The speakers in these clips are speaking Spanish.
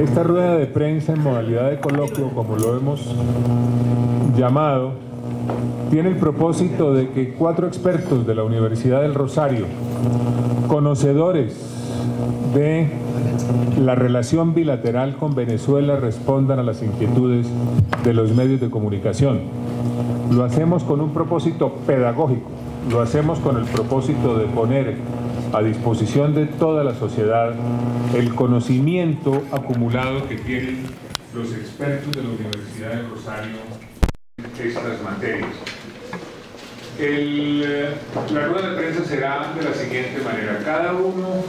Esta rueda de prensa en modalidad de coloquio, como lo hemos llamado, tiene el propósito de que 4 expertos de la Universidad del Rosario, conocedores de la relación bilateral con Venezuela, respondan a las inquietudes de los medios de comunicación. Lo hacemos con un propósito pedagógico, lo hacemos con el propósito de poner a disposición de toda la sociedad el conocimiento acumulado que tienen los expertos de la Universidad del Rosario en estas materias. La rueda de prensa será de la siguiente manera: cada uno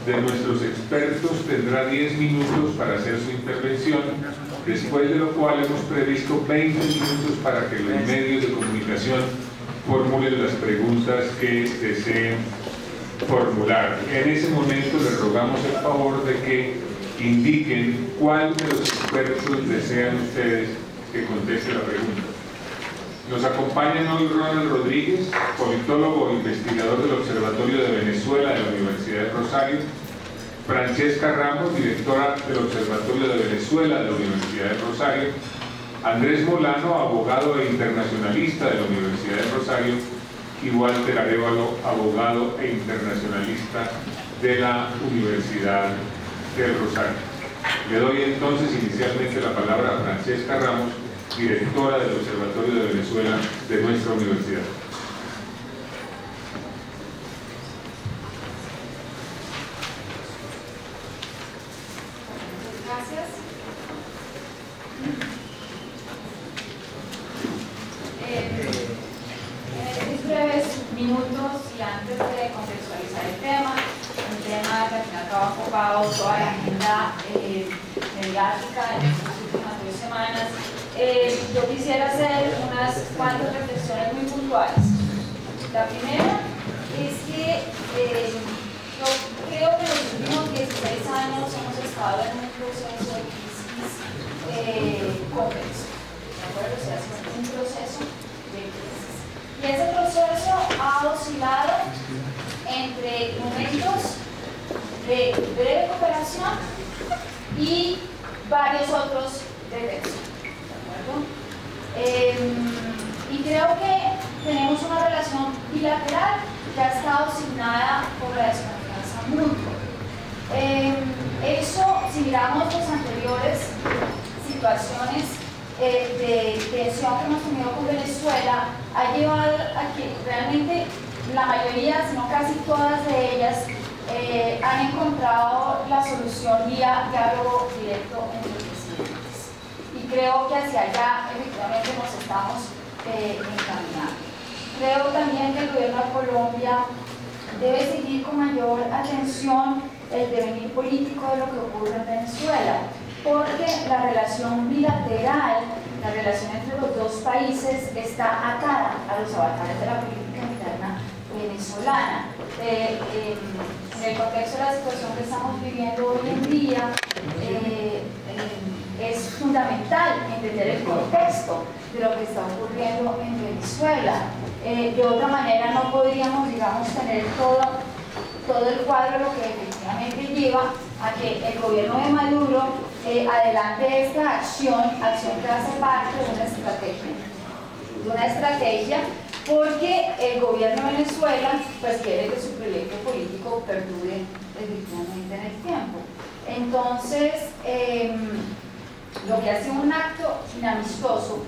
de nuestros expertos tendrá 10 minutos para hacer su intervención, después de lo cual hemos previsto 20 minutos para que los medios de comunicación formulen las preguntas que deseen formular. En ese momento les rogamos el favor de que indiquen cuál de los expertos desean ustedes que conteste la pregunta. Nos acompañan hoy Ronald Rodríguez, politólogo e investigador del Observatorio de Venezuela de la Universidad de Rosario; Francesca Ramos, directora del Observatorio de Venezuela de la Universidad de Rosario; Andrés Molano, abogado e internacionalista de la Universidad de Rosario; y Walter Arévalo, abogado e internacionalista de la Universidad del Rosario. Le doy entonces inicialmente la palabra a Francesca Ramos, directora del Observatorio de Venezuela de nuestra universidad. Gracias. En estos breves minutos y antes de contextualizar el tema, un tema que al final ha ocupado toda la agenda mediática en estas últimas 2 semanas, yo quisiera hacer unas cuantas reflexiones muy puntuales. La primera es que yo creo que en los últimos 16 años hemos estado en un proceso de crisis complejo. ¿De acuerdo? O sea, es un proceso de crisis. Y ese proceso ha oscilado entre momentos de breve cooperación y varios otros de tensión. Y creo que tenemos una relación bilateral que ha estado asignada por la desconfianza mutua. Eso, si miramos las anteriores situaciones de tensión que hemos tenido con Venezuela, ha llevado a que realmente la mayoría, si no casi todas de ellas, han encontrado la solución vía diálogo directo entre presidentes. Y creo que hacia allá efectivamente nos estamos encaminando. Creo también que el gobierno de Colombia debe seguir con mayor atención el devenir político de lo que ocurre en Venezuela, porque la relación bilateral, la relación entre los dos países está atada a los avatares de la política interna venezolana. En el contexto de la situación que estamos viviendo hoy en día, es fundamental entender el contexto de lo que está ocurriendo en Venezuela. De otra manera no podríamos, digamos, tener todo el cuadro, lo que efectivamente lleva a que el gobierno de Maduro adelante esta acción que hace parte de una estrategia, porque el gobierno de Venezuela pues quiere que su proyecto político perdure efectivamente en el tiempo. Entonces, lo que hace un acto inamistoso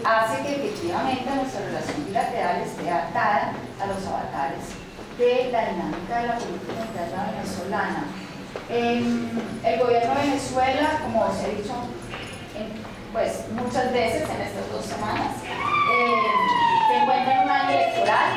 hace que efectivamente nuestra relación bilateral esté atada a los avatares de la dinámica de la política interna venezolana. El gobierno de Venezuela, como se ha dicho pues muchas veces en estas 2 semanas, se encuentra en un año electoral,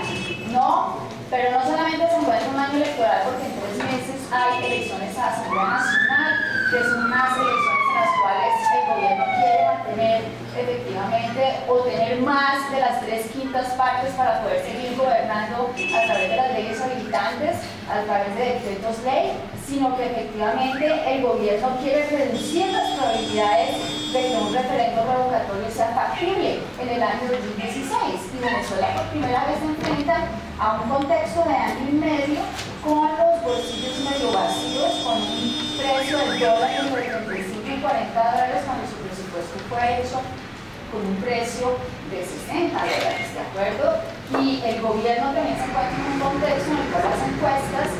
pero no solamente se encuentra en un año electoral porque en 3 meses hay elecciones a la Asamblea Nacional, que son unas elecciones en las cuales el gobierno quiere mantener efectivamente o tener más de las 3/5 partes para poder seguir gobernando a través de las leyes habilitantes, a través de decretos ley, sino que efectivamente el gobierno quiere reducir las probabilidades de que un referendo revocatorio sea factible en el año 2016. Y Venezuela por primera vez se enfrenta a un contexto de año y medio con los bolsillos medio vacíos, con un precio del dólar entre 35 y 40 dólares cuando su presupuesto fue hecho con un precio de 60 dólares, ¿de acuerdo? Y el gobierno también se encuentra en un contexto en el cual las encuestas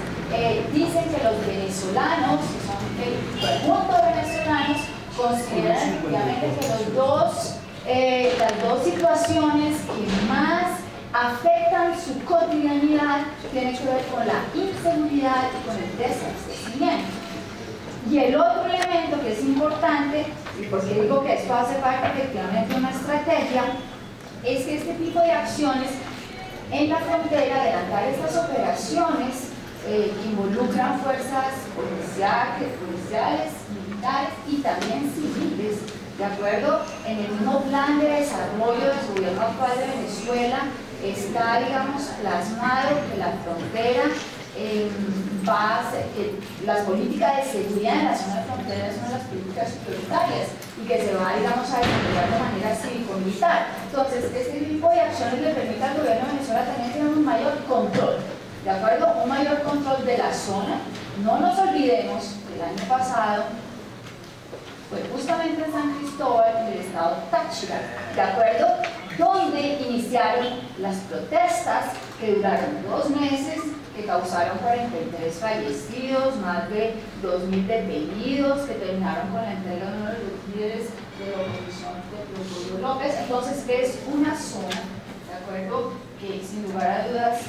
dicen que los venezolanos, que son el conjunto de venezolanos, consideran efectivamente que las dos situaciones que más afectan su cotidianidad tienen que ver con la inseguridad y con el desabastecimiento. Y el otro elemento que es importante, y porque digo que esto hace parte efectivamente de una estrategia, es que este tipo de acciones en la frontera, adelantar estas operaciones que involucran fuerzas policiales, militares y también civiles, ¿de acuerdo? En el mismo plan de desarrollo del gobierno actual de Venezuela está, digamos, plasmado que la frontera va a ser que las políticas de seguridad en la zona de frontera son las políticas prioritarias y que se va, digamos, a desarrollar de manera cívico-militar. Entonces, este tipo de acciones le permite al gobierno de Venezuela también tener un mayor control, ¿de acuerdo? Un mayor control de la zona. No nos olvidemos que el año pasado fue justamente en San Cristóbal, en el estado Táchira, ¿de acuerdo?, donde iniciaron las protestas que duraron 2 meses, que causaron 43 fallecidos, más de 2.000 detenidos, que terminaron con la entrega de uno de los líderes de la oposición de Teodoro López. Entonces es una zona, ¿de acuerdo?, que sin lugar a dudas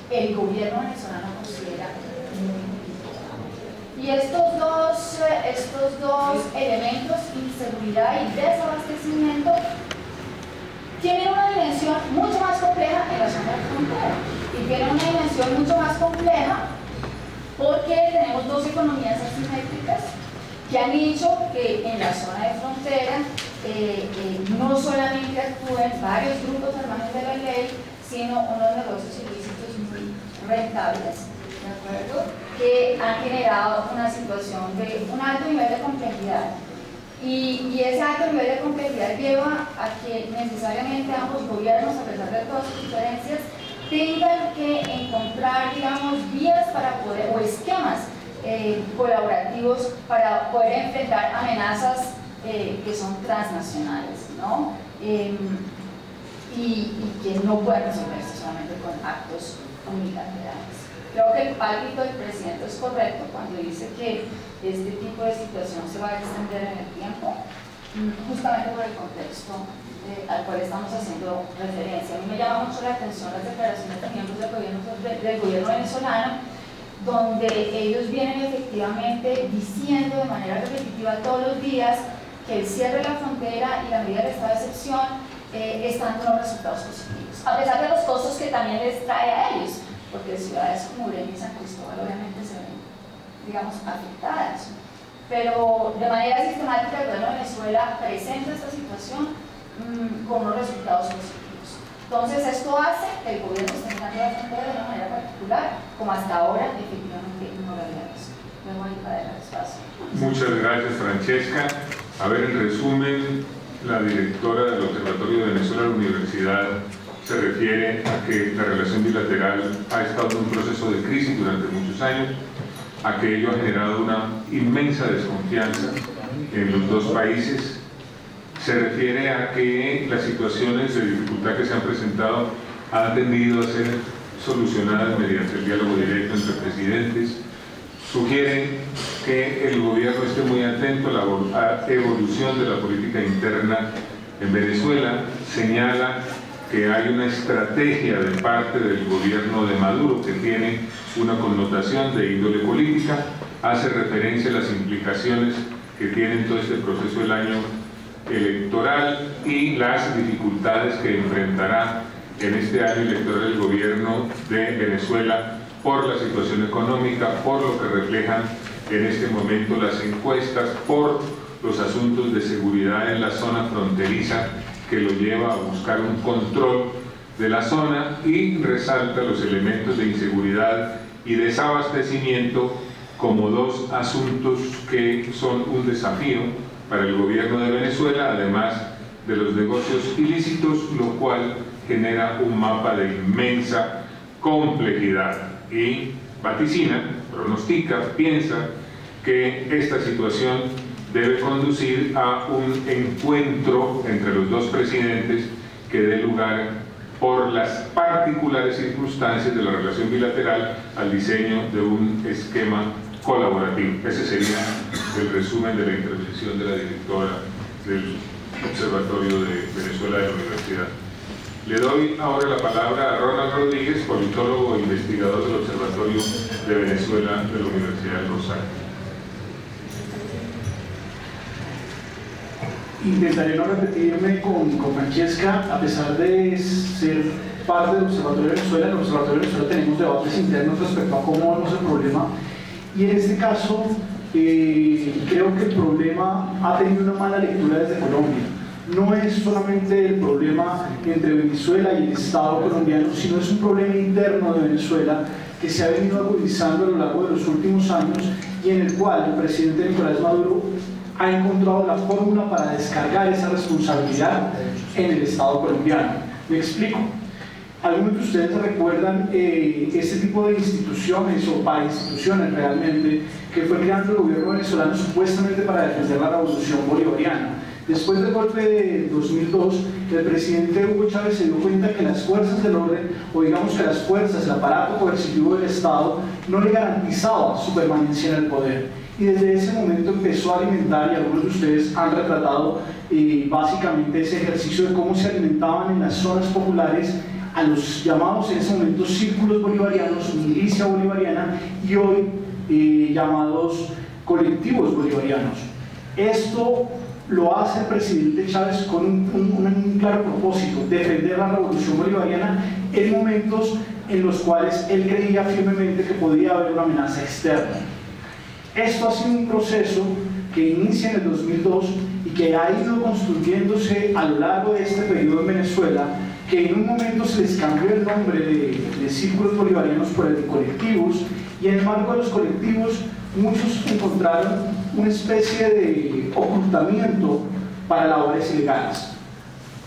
el gobierno venezolano considera muy importante. Y estos dos elementos, inseguridad y desabastecimiento, tienen una dimensión mucho más compleja en la zona de frontera. Y tienen una dimensión mucho más compleja porque tenemos dos economías asimétricas que han hecho que en la zona de frontera no solamente actúen varios grupos armados de la ley, sino unos negocios ilícitos muy rentables, ¿de acuerdo?, que han generado una situación de un alto nivel de complejidad. Y ese alto nivel de complejidad lleva a que necesariamente ambos gobiernos, a pesar de todas sus diferencias, tengan que encontrar, digamos, vías para poder, o esquemas colaborativos para poder enfrentar amenazas que son transnacionales, ¿no? Y que no pueden resolverse solamente con actos unilaterales. Creo que el pálpito del presidente es correcto cuando dice que este tipo de situación se va a extender en el tiempo, justamente por el contexto al cual estamos haciendo referencia. A mí me llama mucho la atención las declaraciones de miembros del gobierno venezolano, donde ellos vienen efectivamente diciendo de manera repetitiva todos los días que el cierre de la frontera y la medida del estado de excepción están dando unos resultados positivos, a pesar de los costos que también les trae a ellos, porque ciudades como Ureña y San Cristóbal obviamente se ven, digamos, afectadas. Pero de manera sistemática el gobierno de Venezuela presenta esta situación con unos resultados positivos. Entonces esto hace que el gobierno esté mirando la frontera de una manera particular, como hasta ahora efectivamente no lo había visto. Luego ahí para dejar espacio. Muchas gracias, Francesca. A ver, en resumen, la directora del Observatorio de Venezuela de la Universidad se refiere a que la relación bilateral ha estado en un proceso de crisis durante muchos años, a que ello ha generado una inmensa desconfianza en los dos países. Se refiere a que las situaciones de dificultad que se han presentado han tendido a ser solucionadas mediante el diálogo directo entre presidentes. Sugieren que el gobierno esté muy atento a la evolución de la política interna en Venezuela. Señala que hay una estrategia de parte del gobierno de Maduro que tiene una connotación de índole política. Hace referencia a las implicaciones que tiene todo este proceso del año electoral y las dificultades que enfrentará en este año electoral el gobierno de Venezuela por la situación económica, por lo que reflejan en este momento las encuestas, por los asuntos de seguridad en la zona fronteriza que lo lleva a buscar un control de la zona, y resalta los elementos de inseguridad y desabastecimiento como dos asuntos que son un desafío para el gobierno de Venezuela, además de los negocios ilícitos, lo cual genera un mapa de inmensa complejidad y vaticina, pronostica, piensa que esta situación debe conducir a un encuentro entre los dos presidentes que dé lugar, por las particulares circunstancias de la relación bilateral, al diseño de un esquema colaborativo. Ese sería el resumen de la intervención de la directora del Observatorio de Venezuela de la Universidad. Le doy ahora la palabra a Ronald Rodríguez, politólogo e investigador del Observatorio de Venezuela de la Universidad del Rosario. Intentaré no repetirme con Francesca, a pesar de ser parte del Observatorio de Venezuela. En el Observatorio de Venezuela tenemos debates internos respecto a cómo vemos el problema, y en este caso creo que el problema ha tenido una mala lectura desde Colombia. No es solamente el problema entre Venezuela y el Estado colombiano, sino es un problema interno de Venezuela que se ha venido agudizando a lo largo de los últimos años, y en el cual el presidente Nicolás Maduro ha encontrado la fórmula para descargar esa responsabilidad en el Estado colombiano. Me explico. Algunos de ustedes recuerdan este tipo de instituciones o parainstituciones realmente que fue creando el gobierno venezolano supuestamente para defender la revolución bolivariana. Después del golpe de 2002, el presidente Hugo Chávez se dio cuenta que las fuerzas del orden, o digamos que las fuerzas, el aparato coercitivo del Estado, no le garantizaba su permanencia en el poder. Y desde ese momento empezó a alimentar, y algunos de ustedes han retratado básicamente ese ejercicio de cómo se alimentaban en las zonas populares a los llamados en ese momento círculos bolivarianos, milicia bolivariana, y hoy llamados colectivos bolivarianos. Esto lo hace el presidente Chávez con un claro propósito: defender la revolución bolivariana en momentos en los cuales él creía firmemente que podía haber una amenaza externa. Esto ha sido un proceso que inicia en el 2002 y que ha ido construyéndose a lo largo de este periodo en Venezuela, que en un momento se les cambió el nombre de círculos bolivarianos por el de colectivos, y en el marco de los colectivos muchos encontraron una especie de ocultamiento para labores ilegales.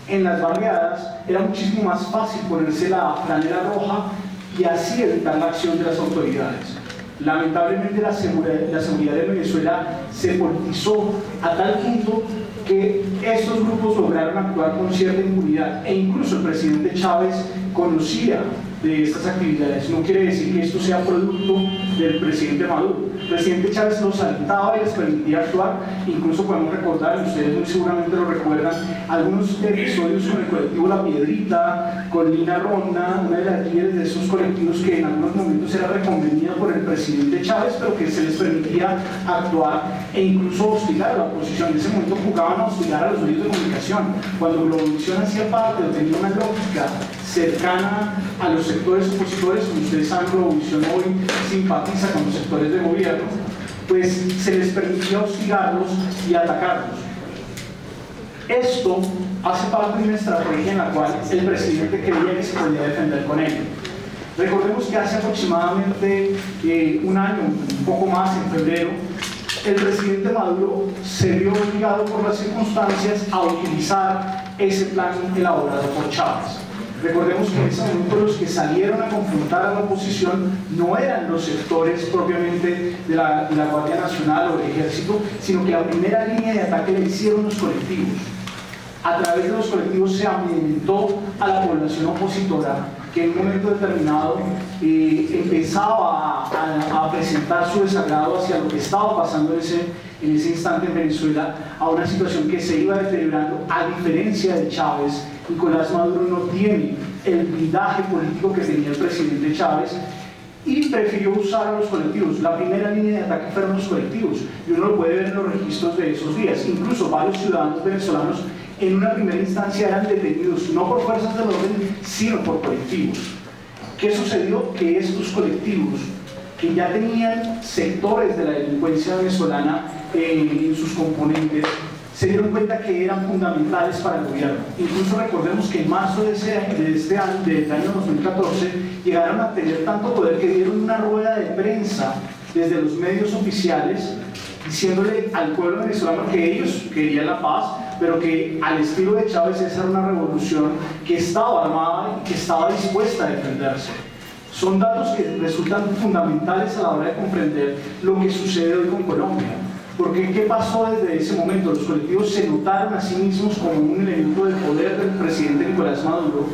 En las barriadas era muchísimo más fácil ponerse la franela roja y así evitar la acción de las autoridades. Lamentablemente la seguridad de Venezuela se politizó a tal punto que estos grupos lograron actuar con cierta impunidad, e incluso el presidente Chávez conocía de estas actividades. No quiere decir que esto sea producto del presidente Maduro. El presidente Chávez los alentaba y les permitía actuar. Incluso podemos recordar, y ustedes muy seguramente lo recuerdan, algunos episodios con el colectivo La Piedrita, con Lina Ronda, una de las líderes de esos colectivos que en algunos momentos era reconvenida por el presidente Chávez, pero que se les permitía actuar e incluso hostigar a la oposición. En ese momento jugaban a hostigar a los medios de comunicación. Cuando Globovisión hacía parte o tenía una lógica cercana a los sectores opositores, como ustedes saben, Globovisión hoy simpatiza con los sectores de gobierno, pues se les permitía hostigarlos y atacarlos. Esto hace parte de una estrategia en la cual el presidente creía que se podía defender con ello. Recordemos que hace aproximadamente un año, un poco más, en febrero, el presidente Maduro se vio obligado por las circunstancias a utilizar ese plan elaborado por Chávez. Recordemos que en ese momento los que salieron a confrontar a la oposición no eran los sectores propiamente de la Guardia Nacional o del Ejército, sino que la primera línea de ataque la hicieron los colectivos. A través de los colectivos se amedrentó a la población opositora, que en un momento determinado empezaba a presentar su desagrado hacia lo que estaba pasando en ese instante en Venezuela, a una situación que se iba deteriorando. A diferencia de Chávez, Nicolás Maduro no tiene el blindaje político que tenía el presidente Chávez y prefirió usar a los colectivos. La primera línea de ataque fueron los colectivos, y uno lo puede ver en los registros de esos días. Incluso varios ciudadanos venezolanos en una primera instancia eran detenidos no por fuerzas del orden, sino por colectivos. ¿Qué sucedió? Que estos colectivos, que ya tenían sectores de la delincuencia venezolana en sus componentes, se dieron cuenta que eran fundamentales para el gobierno. Incluso recordemos que en marzo del año 2014 llegaron a tener tanto poder que dieron una rueda de prensa desde los medios oficiales diciéndole al pueblo venezolano que ellos querían la paz, pero que al estilo de Chávez esa era una revolución que estaba armada y que estaba dispuesta a defenderse. Son datos que resultan fundamentales a la hora de comprender lo que sucede hoy con Colombia. Porque ¿qué pasó desde ese momento? Los colectivos se notaron a sí mismos como un elemento de poder del presidente Nicolás Maduro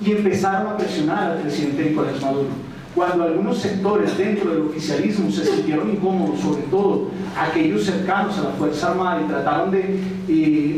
y empezaron a presionar al presidente Nicolás Maduro. Cuando algunos sectores dentro del oficialismo se sintieron incómodos, sobre todo aquellos cercanos a la Fuerza Armada, y trataron de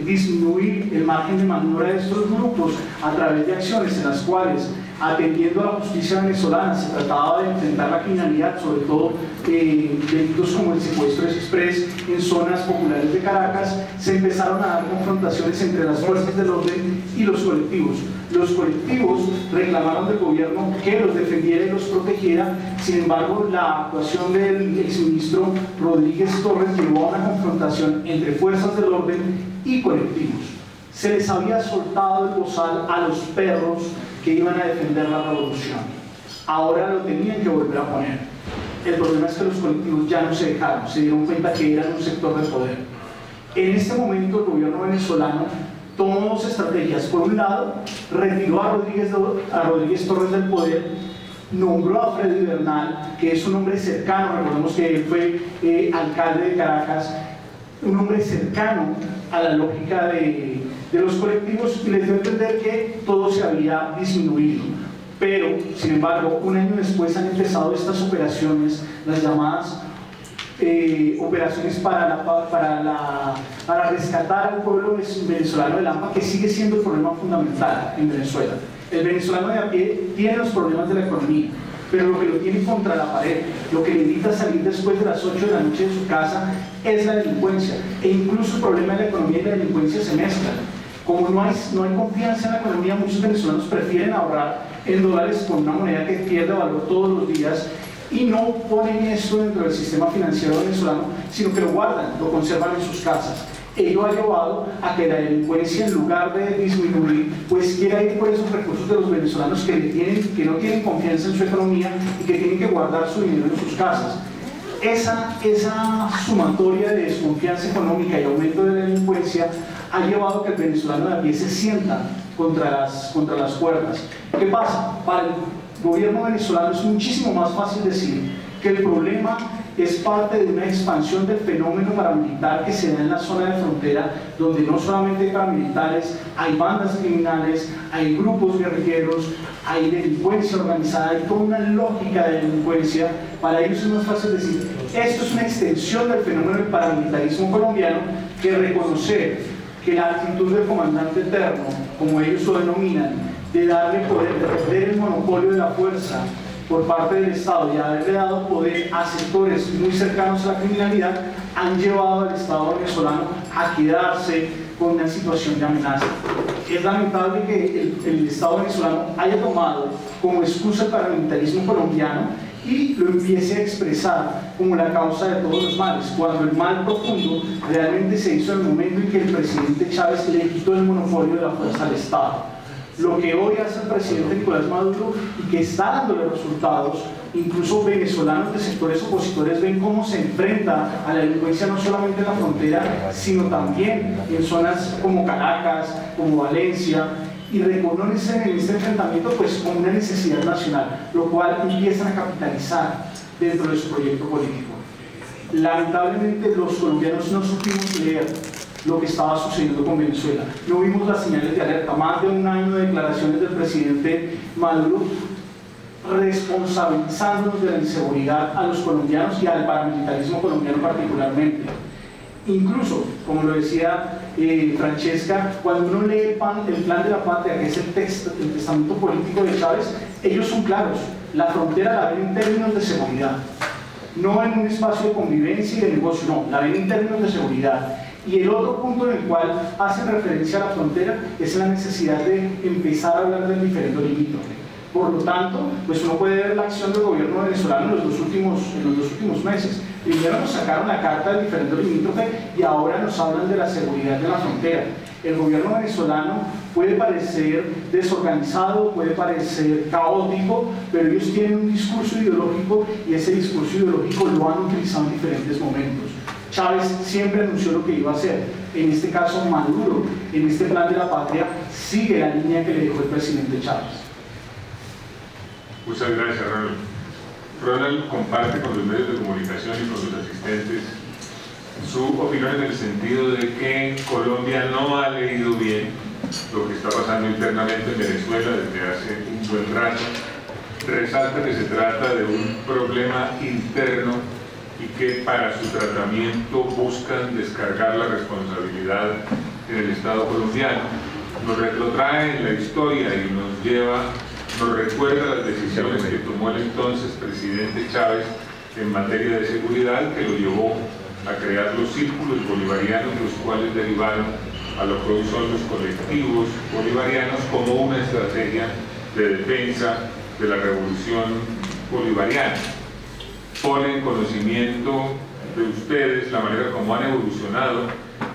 disminuir el margen de maniobra de estos grupos a través de acciones en las cuales, atendiendo a la justicia venezolana, se trataba de enfrentar la criminalidad, sobre todo delitos como el secuestro express en zonas populares de Caracas, se empezaron a dar confrontaciones entre las fuerzas del orden y los colectivos. Los colectivos reclamaron del gobierno que los defendiera y los protegiera. Sin embargo, la actuación del exministro Rodríguez Torres llevó a una confrontación entre fuerzas del orden y colectivos. Se les había soltado el bozal a los perros que iban a defender la revolución. Ahora lo tenían que volver a poner. El problema es que los colectivos ya no se dejaron, se dieron cuenta que eran un sector de poder. En este momento el gobierno venezolano tomó dos estrategias. Por un lado, retiró a Rodríguez Torres del poder, nombró a Freddy Bernal, que es un hombre cercano, recordemos que él fue alcalde de Caracas, un hombre cercano a la lógica de los colectivos, y les dio a entender que todo se había disminuido. Pero, sin embargo, un año después han empezado estas operaciones, las llamadas operaciones para rescatar al pueblo venezolano del Lampa, que sigue siendo el problema fundamental en Venezuela. El venezolano de a pie tiene los problemas de la economía, pero lo que lo tiene contra la pared, lo que le evita salir después de las 8 de la noche de su casa, es la delincuencia. E incluso el problema de la economía y la delincuencia se mezclan. Como no hay confianza en la economía, muchos venezolanos prefieren ahorrar en dólares con una moneda que pierde valor todos los días, y no ponen esto dentro del sistema financiero venezolano, sino que lo guardan, lo conservan en sus casas. Ello ha llevado a que la delincuencia, en lugar de disminuir, pues quiera ir por esos recursos de los venezolanos que no tienen confianza en su economía y que tienen que guardar su dinero en sus casas. Esa sumatoria de desconfianza económica y aumento de la delincuencia ha llevado a que el venezolano de a pie se sienta contra las cuerdas. ¿Qué pasa? Para el gobierno venezolano es muchísimo más fácil decir que el problema es parte de una expansión del fenómeno paramilitar que se da en la zona de frontera, donde no solamente hay paramilitares, hay bandas criminales, hay grupos guerrilleros, hay delincuencia organizada, hay toda una lógica de delincuencia. Para ellos es más fácil decir, esto es una extensión del fenómeno del paramilitarismo colombiano, que reconocer que la actitud del comandante eterno, como ellos lo denominan, de darle poder, de perder el monopolio de la fuerza por parte del Estado y haberle dado poder a sectores muy cercanos a la criminalidad, han llevado al Estado venezolano a quedarse con una situación de amenaza. Es lamentable que el Estado venezolano haya tomado como excusa el paramilitarismo colombiano y lo empiece a expresar como la causa de todos los males, cuando el mal profundo realmente se hizo en el momento en que el presidente Chávez le quitó el monopolio de la fuerza al Estado. Lo que hoy hace el presidente Nicolás Maduro y que está dándole resultados, incluso venezolanos de sectores opositores ven cómo se enfrenta a la delincuencia no solamente en la frontera, sino también en zonas como Caracas, como Valencia, y reconocen en este enfrentamiento pues como una necesidad nacional, lo cual empiezan a capitalizar dentro de su proyecto político. Lamentablemente los colombianos no supimos leer lo que estaba sucediendo con Venezuela. No vimos las señales de alerta. Más de un año de declaraciones del presidente Maduro responsabilizándonos de la inseguridad a los colombianos y al paramilitarismo colombiano particularmente. Incluso, como lo decía Francesca, cuando uno lee el plan de la patria, que es el testamento político de Chávez, ellos son claros. La frontera la ven en términos de seguridad, no en un espacio de convivencia y de negocio, no, la ven en términos de seguridad. Y el otro punto en el cual hacen referencia a la frontera es la necesidad de empezar a hablar del diferendo limítrofe. Por lo tanto, pues uno puede ver la acción del gobierno venezolano en los dos últimos meses. Primero nos sacaron la carta del diferendo limítrofe y ahora nos hablan de la seguridad de la frontera. El gobierno venezolano puede parecer desorganizado, puede parecer caótico, pero ellos tienen un discurso ideológico y ese discurso ideológico lo han utilizado en diferentes momentos. Chávez siempre anunció lo que iba a hacer. En este caso, Maduro, en este plan de la patria, sigue la línea que le dejó el presidente Chávez. Muchas gracias, Ronald. Ronald comparte con los medios de comunicación y con los asistentes su opinión en el sentido de que Colombia no ha leído bien lo que está pasando internamente en Venezuela desde hace un buen rato. Resalta que se trata de un problema interno y que para su tratamiento buscan descargar la responsabilidad en el Estado colombiano. Nos retrotrae en la historia y nos recuerda las decisiones que tomó el entonces presidente Chávez en materia de seguridad, que lo llevó a crear los círculos bolivarianos, los cuales derivaron a lo que hoy son los colectivos bolivarianos como una estrategia de defensa de la revolución bolivariana. Pone en conocimiento de ustedes la manera como han evolucionado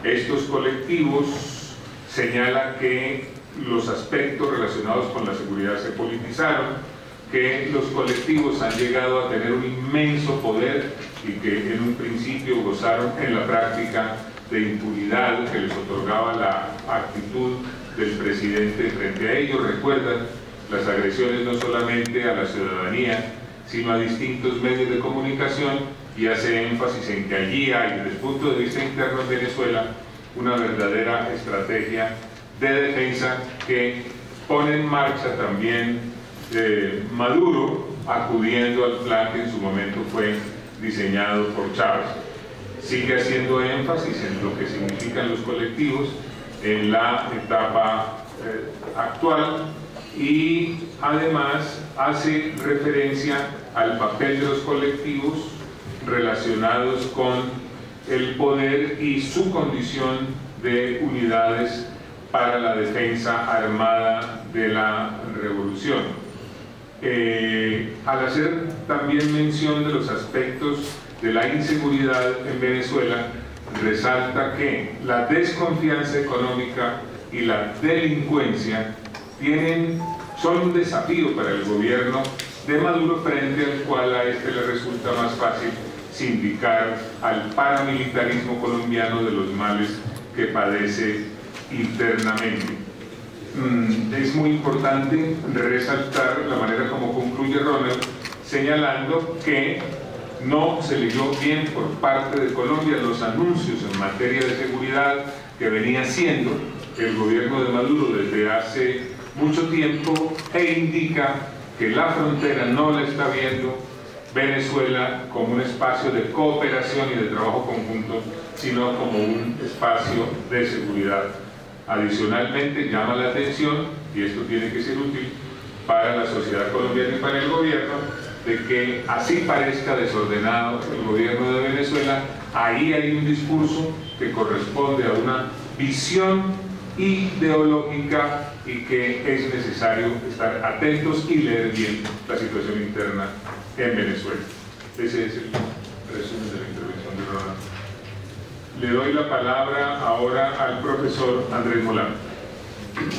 estos colectivos, señala que los aspectos relacionados con la seguridad se politizaron, que los colectivos han llegado a tener un inmenso poder y que en un principio gozaron en la práctica de impunidad que les otorgaba la actitud del presidente frente a ellos. Recuerdan las agresiones no solamente a la ciudadanía, sino a distintos medios de comunicación, y hace énfasis en que allí hay, desde el punto de vista interno en Venezuela, una verdadera estrategia de defensa que pone en marcha también Maduro, acudiendo al plan que en su momento fue diseñado por Chávez. Sigue haciendo énfasis en lo que significan los colectivos en la etapa actual, y además hace referencia al papel de los colectivos relacionados con el poder y su condición de unidades para la defensa armada de la revolución. Al hacer también mención de los aspectos de la inseguridad en Venezuela, resalta que la desconfianza económica y la delincuencia son un desafío para el gobierno de Maduro, frente al cual a este le resulta más fácil sindicar al paramilitarismo colombiano de los males que padece internamente. Es muy importante resaltar la manera como concluye Ronald, señalando que no se leyó bien por parte de Colombia los anuncios en materia de seguridad que venía haciendo el gobierno de Maduro desde hace mucho tiempo, e indica que la frontera no la está viendo Venezuela como un espacio de cooperación y de trabajo conjunto, sino como un espacio de seguridad. Adicionalmente, llama la atención, y esto tiene que ser útil para la sociedad colombiana y para el gobierno, de que así parezca desordenado el gobierno de Venezuela, ahí hay un discurso que corresponde a una visión ideológica y que es necesario estar atentos y leer bien la situación interna en Venezuela. Ese es el resumen de la intervención de Ronald. Le doy la palabra ahora al profesor Andrés Molano.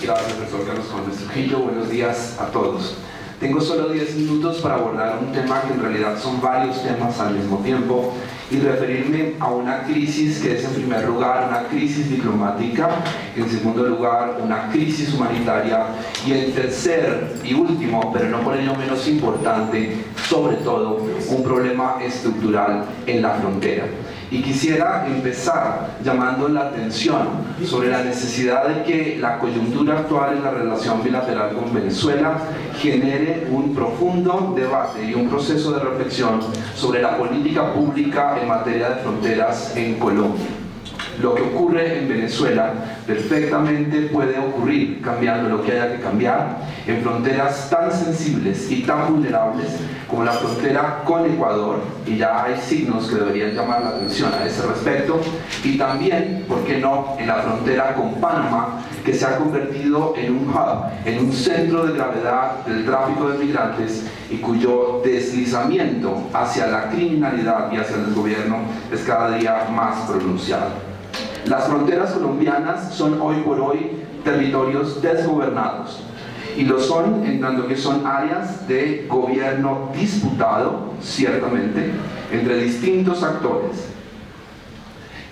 Gracias, profesor Carlos Condes Trujillo. Buenos días a todos. Tengo solo 10 minutos para abordar un tema que en realidad son varios temas al mismo tiempo, y referirme a una crisis que es, en primer lugar, una crisis diplomática, en segundo lugar, una crisis humanitaria, y en tercer y último, pero no por ello menos importante, sobre todo, un problema estructural en la frontera. Y quisiera empezar llamando la atención sobre la necesidad de que la coyuntura actual en la relación bilateral con Venezuela genere un profundo debate y un proceso de reflexión sobre la política pública en materia de fronteras en Colombia. Lo que ocurre en Venezuela perfectamente puede ocurrir, cambiando lo que haya que cambiar, en fronteras tan sensibles y tan vulnerables como la frontera con Ecuador, y ya hay signos que deberían llamar la atención a ese respecto, y también, ¿por qué no?, en la frontera con Panamá, que se ha convertido en un hub, en un centro de gravedad del tráfico de migrantes, y cuyo deslizamiento hacia la criminalidad y hacia el desgobierno es cada día más pronunciado. Las fronteras colombianas son hoy por hoy territorios desgobernados, y lo son en tanto que son áreas de gobierno disputado, ciertamente, entre distintos actores.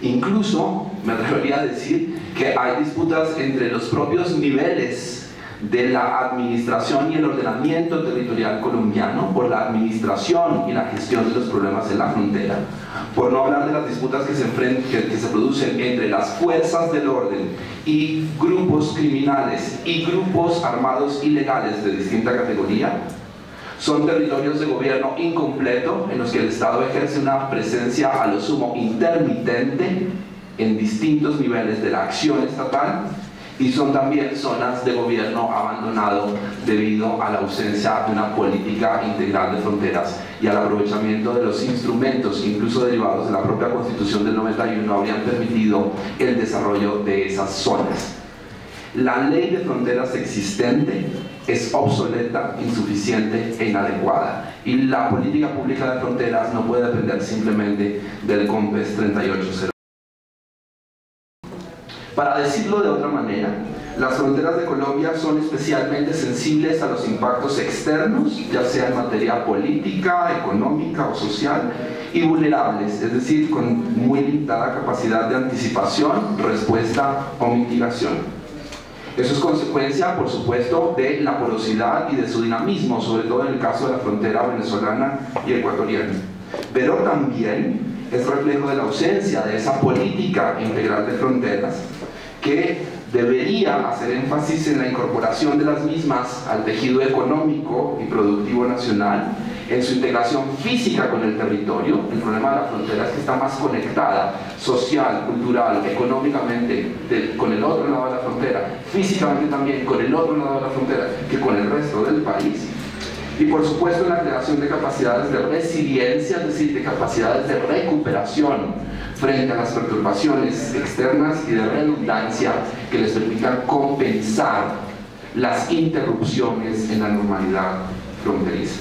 Incluso me atrevería a decir que hay disputas entre los propios niveles de la administración y el ordenamiento territorial colombiano por la administración y la gestión de los problemas en la frontera, por no hablar de las disputas que se producen entre las fuerzas del orden y grupos criminales y grupos armados ilegales de distinta categoría. Son territorios de gobierno incompleto en los que el Estado ejerce una presencia a lo sumo intermitente en distintos niveles de la acción estatal, y son también zonas de gobierno abandonado debido a la ausencia de una política integral de fronteras y al aprovechamiento de los instrumentos, incluso derivados de la propia Constitución del 91, habrían permitido el desarrollo de esas zonas. La ley de fronteras existente es obsoleta, insuficiente e inadecuada, y la política pública de fronteras no puede depender simplemente del COMPES 3808. Para decirlo de otra manera, las fronteras de Colombia son especialmente sensibles a los impactos externos, ya sea en materia política, económica o social, y vulnerables, es decir, con muy limitada capacidad de anticipación, respuesta o mitigación. Eso es consecuencia, por supuesto, de la porosidad y de su dinamismo, sobre todo en el caso de la frontera venezolana y ecuatoriana. Pero también es reflejo de la ausencia de esa política integral de fronteras que debería hacer énfasis en la incorporación de las mismas al tejido económico y productivo nacional, en su integración física con el territorio. El problema de la frontera es que está más conectada social, cultural, económicamente con el otro lado de la frontera, físicamente también con el otro lado de la frontera que con el resto del país. Y por supuesto en la creación de capacidades de resiliencia, es decir, de capacidades de recuperación frente a las perturbaciones externas y de redundancia que les permitan compensar las interrupciones en la normalidad fronteriza.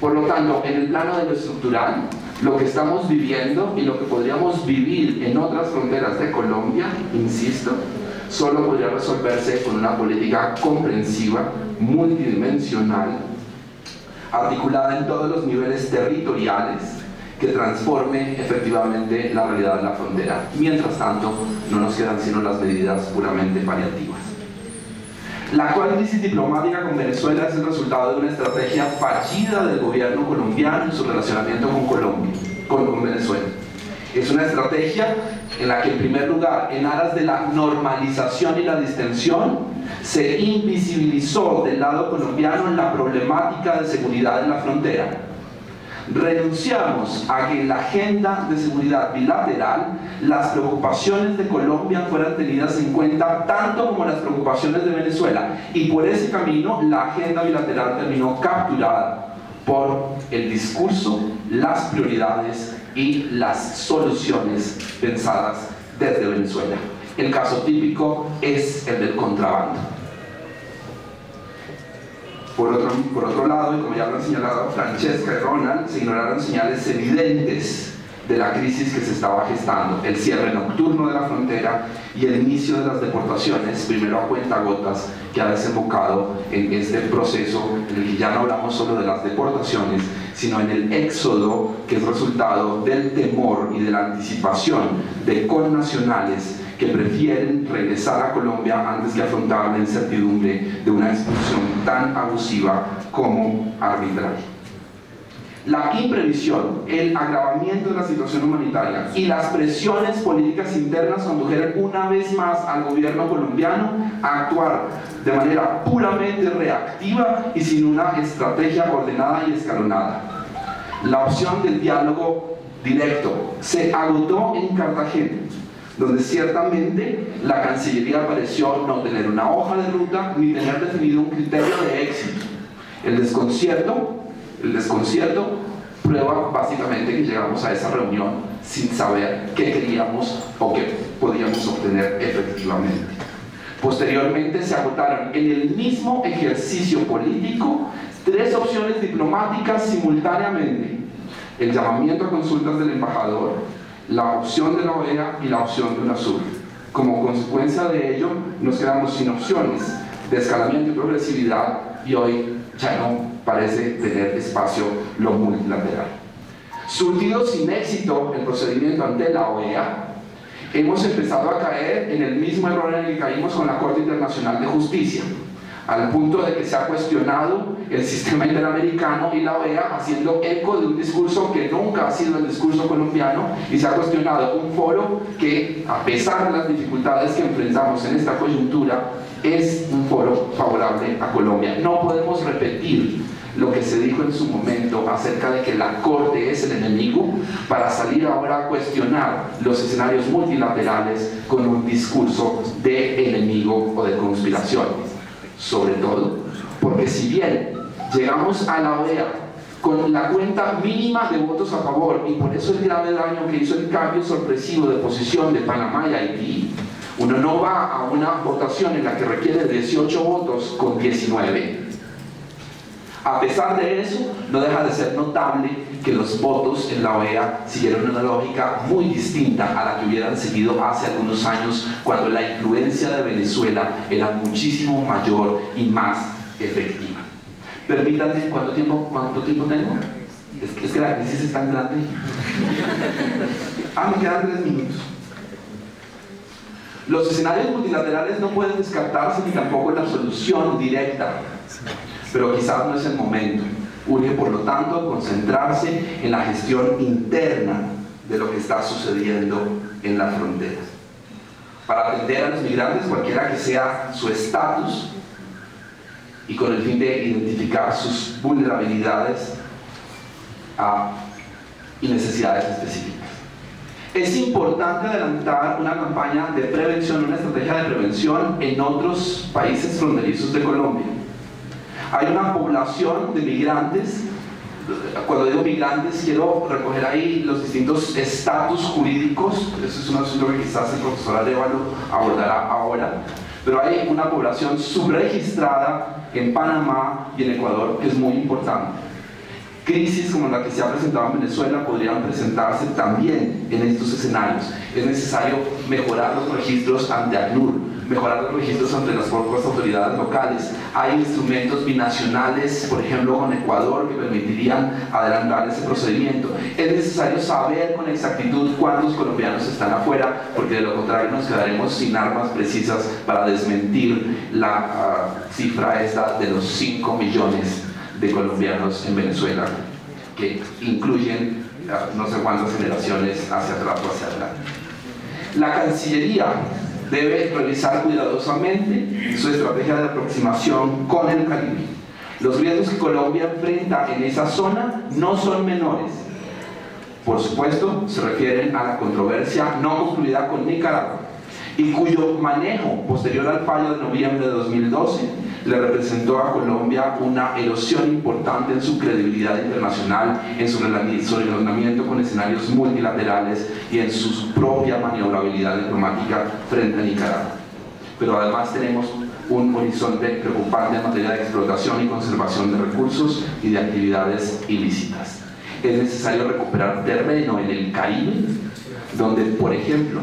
Por lo tanto, en el plano de lo estructural, lo que estamos viviendo y lo que podríamos vivir en otras fronteras de Colombia, insisto, solo podría resolverse con una política comprensiva, multidimensional, articulada en todos los niveles territoriales, que transforme efectivamente la realidad de la frontera. Mientras tanto, no nos quedan sino las medidas puramente paliativas. La actual crisis diplomática con Venezuela es el resultado de una estrategia fallida del gobierno colombiano en su relacionamiento con Venezuela. Es una estrategia en la que, en primer lugar, en aras de la normalización y la distensión, se invisibilizó del lado colombiano la problemática de seguridad en la frontera. Renunciamos a que en la agenda de seguridad bilateral las preocupaciones de Colombia fueran tenidas en cuenta tanto como las preocupaciones de Venezuela, y por ese camino la agenda bilateral terminó capturada por el discurso, las prioridades y las soluciones pensadas desde Venezuela. El caso típico es el del contrabando. Por otro lado, y como ya lo han señalado Francesca y Ronald, se ignoraron señales evidentes de la crisis que se estaba gestando: el cierre nocturno de la frontera y el inicio de las deportaciones, primero a cuentagotas, que ha desembocado en este proceso en el que ya no hablamos solo de las deportaciones, sino en el éxodo que es resultado del temor y de la anticipación de connacionales que prefieren regresar a Colombia antes que afrontar la incertidumbre de una expulsión tan abusiva como arbitraria. La imprevisión, el agravamiento de la situación humanitaria y las presiones políticas internas condujeron una vez más al gobierno colombiano a actuar de manera puramente reactiva y sin una estrategia ordenada y escalonada. La opción del diálogo directo se agotó en Cartagena, donde ciertamente la Cancillería pareció no tener una hoja de ruta ni tener definido un criterio de éxito. El desconcierto prueba básicamente que llegamos a esa reunión sin saber qué queríamos o qué podíamos obtener efectivamente. Posteriormente se agotaron en el mismo ejercicio político 3 opciones diplomáticas simultáneamente: el llamamiento a consultas del embajador, la opción de la OEA y la opción de UNASUR. Como consecuencia de ello, nos quedamos sin opciones de escalamiento y progresividad, y hoy ya no parece tener espacio lo multilateral. Surtido sin éxito el procedimiento ante la OEA, hemos empezado a caer en el mismo error en el que caímos con la Corte Internacional de Justicia, al punto de que se ha cuestionado el sistema interamericano y la OEA, haciendo eco de un discurso que nunca ha sido el discurso colombiano, y se ha cuestionado un foro que, a pesar de las dificultades que enfrentamos en esta coyuntura, es un foro favorable a Colombia. No podemos repetir lo que se dijo en su momento acerca de que la Corte es el enemigo para salir ahora a cuestionar los escenarios multilaterales con un discurso de enemigo o de conspiración. Sobre todo porque si bien llegamos a la OEA con la cuenta mínima de votos a favor, y por eso el grave daño que hizo el cambio sorpresivo de posición de Panamá y Haití, uno no va a una votación en la que requiere 18 votos con 19. A pesar de eso, no deja de ser notable que los votos en la OEA siguieron una lógica muy distinta a la que hubieran seguido hace algunos años, cuando la influencia de Venezuela era muchísimo mayor y más efectiva. Permítanme, ¿cuánto tiempo tengo? Es que la crisis es tan grande. Me quedan 3 minutos. Los escenarios multilaterales no pueden descartarse, ni tampoco la solución directa, pero quizás no es el momento. Urge, por lo tanto, concentrarse en la gestión interna de lo que está sucediendo en las fronteras, para atender a los migrantes, cualquiera que sea su estatus, y con el fin de identificar sus vulnerabilidades y necesidades específicas. Es importante adelantar una campaña de prevención, una estrategia de prevención en otros países fronterizos de Colombia. Hay una población de migrantes. Cuando digo migrantes, quiero recoger ahí los distintos estatus jurídicos. Eso es un asunto que quizás el profesor Arévalo abordará ahora. Pero hay una población subregistrada en Panamá y en Ecuador que es muy importante. Crisis como la que se ha presentado en Venezuela podrían presentarse también en estos escenarios. Es necesario mejorar los registros ante ACNUR, mejorar los registros ante las propias autoridades locales. Hay instrumentos binacionales, por ejemplo con Ecuador, que permitirían adelantar ese procedimiento. Es necesario saber con exactitud cuántos colombianos están afuera, porque de lo contrario nos quedaremos sin armas precisas para desmentir la cifra esta de los 5 millones de colombianos en Venezuela, que incluyen no sé cuántas generaciones hacia atrás o hacia adelante. La Cancillería debe revisar cuidadosamente su estrategia de aproximación con el Caribe. Los riesgos que Colombia enfrenta en esa zona no son menores. Por supuesto, se refieren a la controversia no concluida con Nicaragua, y cuyo manejo posterior al fallo de noviembre de 2012 le representó a Colombia una erosión importante en su credibilidad internacional, en su relacionamiento con escenarios multilaterales y en su propia maniobrabilidad diplomática frente a Nicaragua. Pero además tenemos un horizonte preocupante en materia de explotación y conservación de recursos y de actividades ilícitas. Es necesario recuperar terreno en el Caribe, donde, por ejemplo,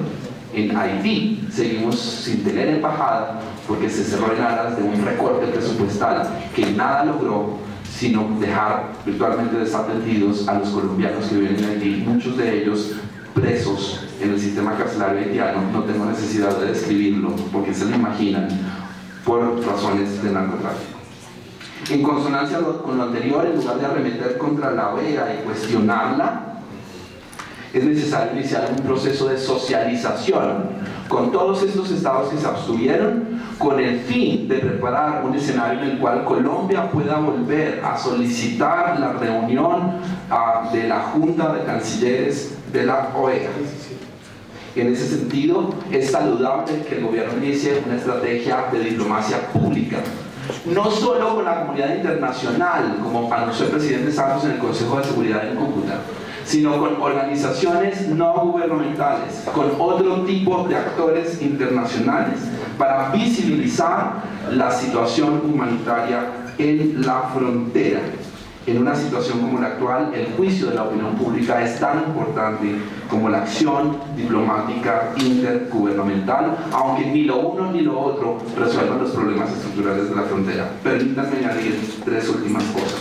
en Haití seguimos sin tener embajada porque se cerró en aras de un recorte presupuestal que nada logró sino dejar virtualmente desatendidos a los colombianos que viven en Haití, muchos de ellos presos en el sistema carcelario haitiano. No tengo necesidad de describirlo porque se lo imaginan, por razones de narcotráfico. En consonancia con lo anterior, en lugar de arremeter contra la OEA y cuestionarla, es necesario iniciar un proceso de socialización con todos estos estados que se abstuvieron, con el fin de preparar un escenario en el cual Colombia pueda volver a solicitar la reunión de la Junta de Cancilleres de la OEA. En ese sentido, es saludable que el gobierno inicie una estrategia de diplomacia pública, no solo con la comunidad internacional, como anunció el presidente Santos en el Consejo de Seguridad en Cúcuta, sino con organizaciones no gubernamentales, con otro tipo de actores internacionales, para visibilizar la situación humanitaria en la frontera. En una situación como la actual, el juicio de la opinión pública es tan importante como la acción diplomática intergubernamental, aunque ni lo uno ni lo otro resuelvan los problemas estructurales de la frontera. Permítanme añadir 3 últimas cosas.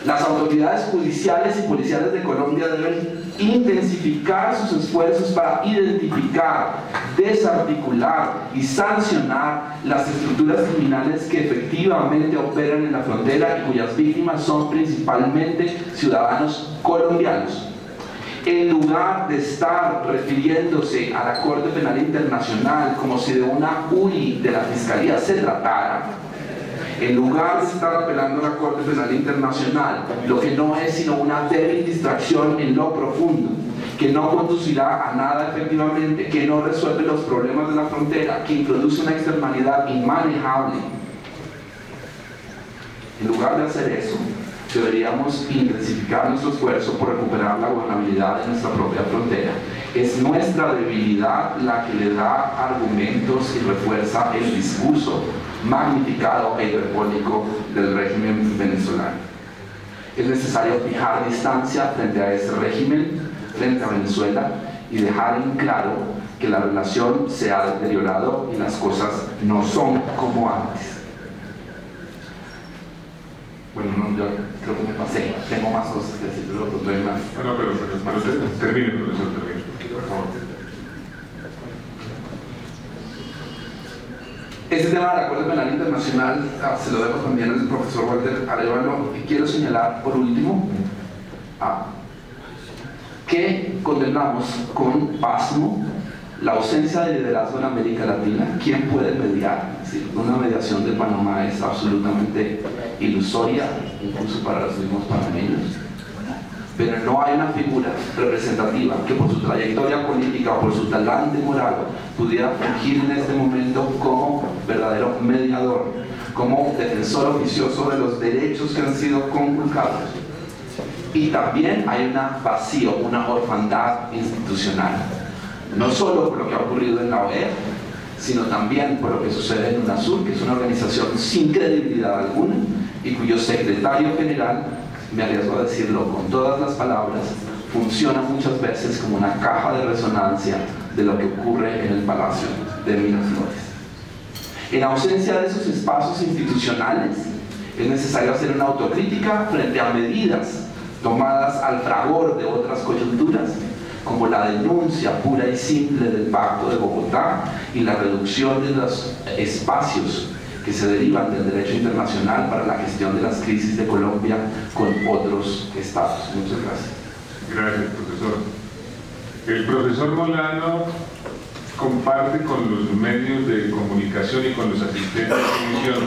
Las autoridades judiciales y policiales de Colombia deben intensificar sus esfuerzos para identificar, desarticular y sancionar las estructuras criminales que efectivamente operan en la frontera y cuyas víctimas son principalmente ciudadanos colombianos. En lugar de estar refiriéndose a la Corte Penal Internacional como si de una URI de la Fiscalía se tratara, en lugar de estar apelando a la Corte Penal Internacional, lo que no es sino una débil distracción en lo profundo, que no conducirá a nada efectivamente, que no resuelve los problemas de la frontera, que introduce una externalidad inmanejable. En lugar de hacer eso, deberíamos intensificar nuestro esfuerzo por recuperar la gobernabilidad de nuestra propia frontera. Es nuestra debilidad la que le da argumentos y refuerza el discurso magnificado e hiperbólico del régimen venezolano. Es necesario fijar distancia frente a este régimen, frente a Venezuela, y dejar en claro que la relación se ha deteriorado y las cosas no son como antes. Bueno, no, yo creo que me pasé. Tengo más cosas que decir, pero no hay más. Bueno, pero termine, profesor, termine, por favor. Este tema de la Corte Penal Internacional se lo dejo también al profesor Walter Arevalo, y quiero señalar por último que condenamos con pasmo la ausencia de liderazgo en América Latina. ¿Quién puede mediar? Es decir, una mediación de Panamá es absolutamente ilusoria, incluso para los mismos panameños. Pero no hay una figura representativa que por su trayectoria política o por su talante moral pudiera fungir en este momento como verdadero mediador, como defensor oficioso de los derechos que han sido conculcados. Y también hay un vacío, una orfandad institucional, no solo por lo que ha ocurrido en la OEA, sino también por lo que sucede en UNASUR, que es una organización sin credibilidad alguna y cuyo secretario general, me arriesgo a decirlo con todas las palabras, funciona muchas veces como una caja de resonancia de lo que ocurre en el Palacio de Miraflores. En ausencia de esos espacios institucionales, es necesario hacer una autocrítica frente a medidas tomadas al fragor de otras coyunturas, como la denuncia pura y simple del Pacto de Bogotá y la reducción de los espacios que se derivan del derecho internacional para la gestión de las crisis de Colombia con otros estados. Muchas gracias. Gracias, profesor. El profesor Molano comparte con los medios de comunicación y con los asistentes de comisión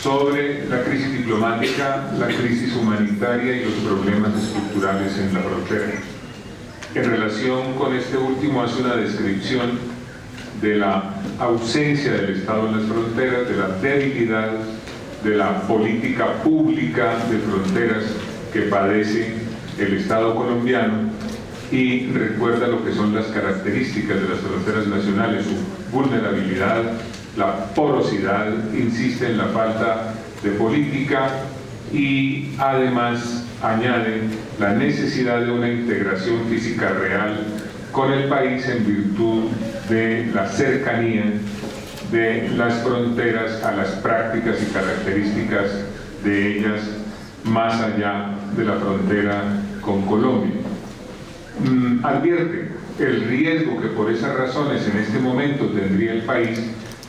sobre la crisis diplomática, la crisis humanitaria y los problemas estructurales en la frontera. En relación con este último, hace una descripción de la ausencia del Estado en las fronteras, de la debilidad de la política pública de fronteras que padece el Estado colombiano, y recuerda lo que son las características de las fronteras nacionales, su vulnerabilidad, la porosidad, insiste en la falta de política y además añade la necesidad de una integración física real con el país en virtud de la cercanía de las fronteras a las prácticas y características de ellas más allá de la frontera con Colombia. Advierte el riesgo que por esas razones en este momento tendría el país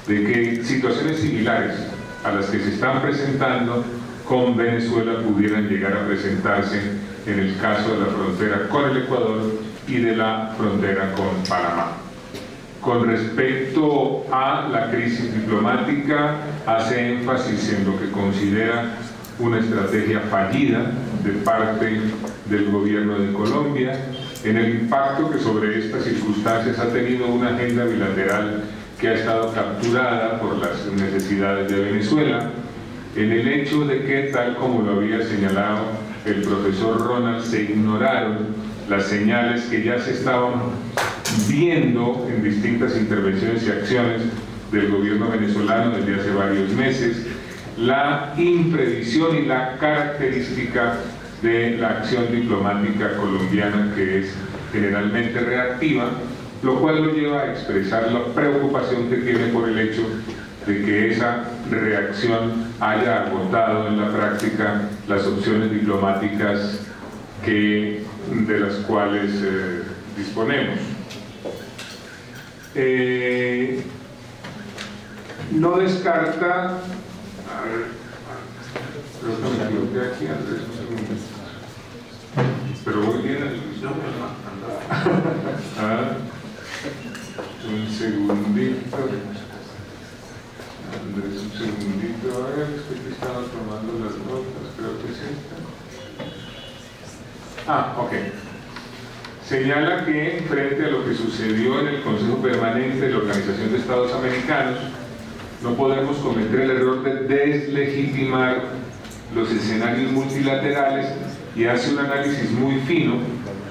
de que situaciones similares a las que se están presentando con Venezuela pudieran llegar a presentarse en el caso de la frontera con el Ecuador y de la frontera con Panamá. Con respecto a la crisis diplomática, hace énfasis en lo que considera una estrategia fallida de parte del gobierno de Colombia, en el impacto que sobre estas circunstancias ha tenido una agenda bilateral que ha estado capturada por las necesidades de Venezuela, en el hecho de que, tal como lo había señalado el profesor Ronald, se ignoraron las señales que ya se estaban viendo en distintas intervenciones y acciones del gobierno venezolano desde hace varios meses, la imprevisión y la característica de la acción diplomática colombiana, que es generalmente reactiva, lo cual lo lleva a expresar la preocupación que tiene por el hecho de que esa reacción haya agotado en la práctica las opciones diplomáticas de las cuales disponemos. No descarta, creo que me equivoqué aquí, Andrés, un segundo. Pero voy bien. Un segundito. Andrés, un segundito. A ver, es que aquí estaba tomando las notas, creo que es esta. Ok. Señala que frente a lo que sucedió en el Consejo Permanente de la Organización de Estados Americanos, no podemos cometer el error de deslegitimar los escenarios multilaterales, y hace un análisis muy fino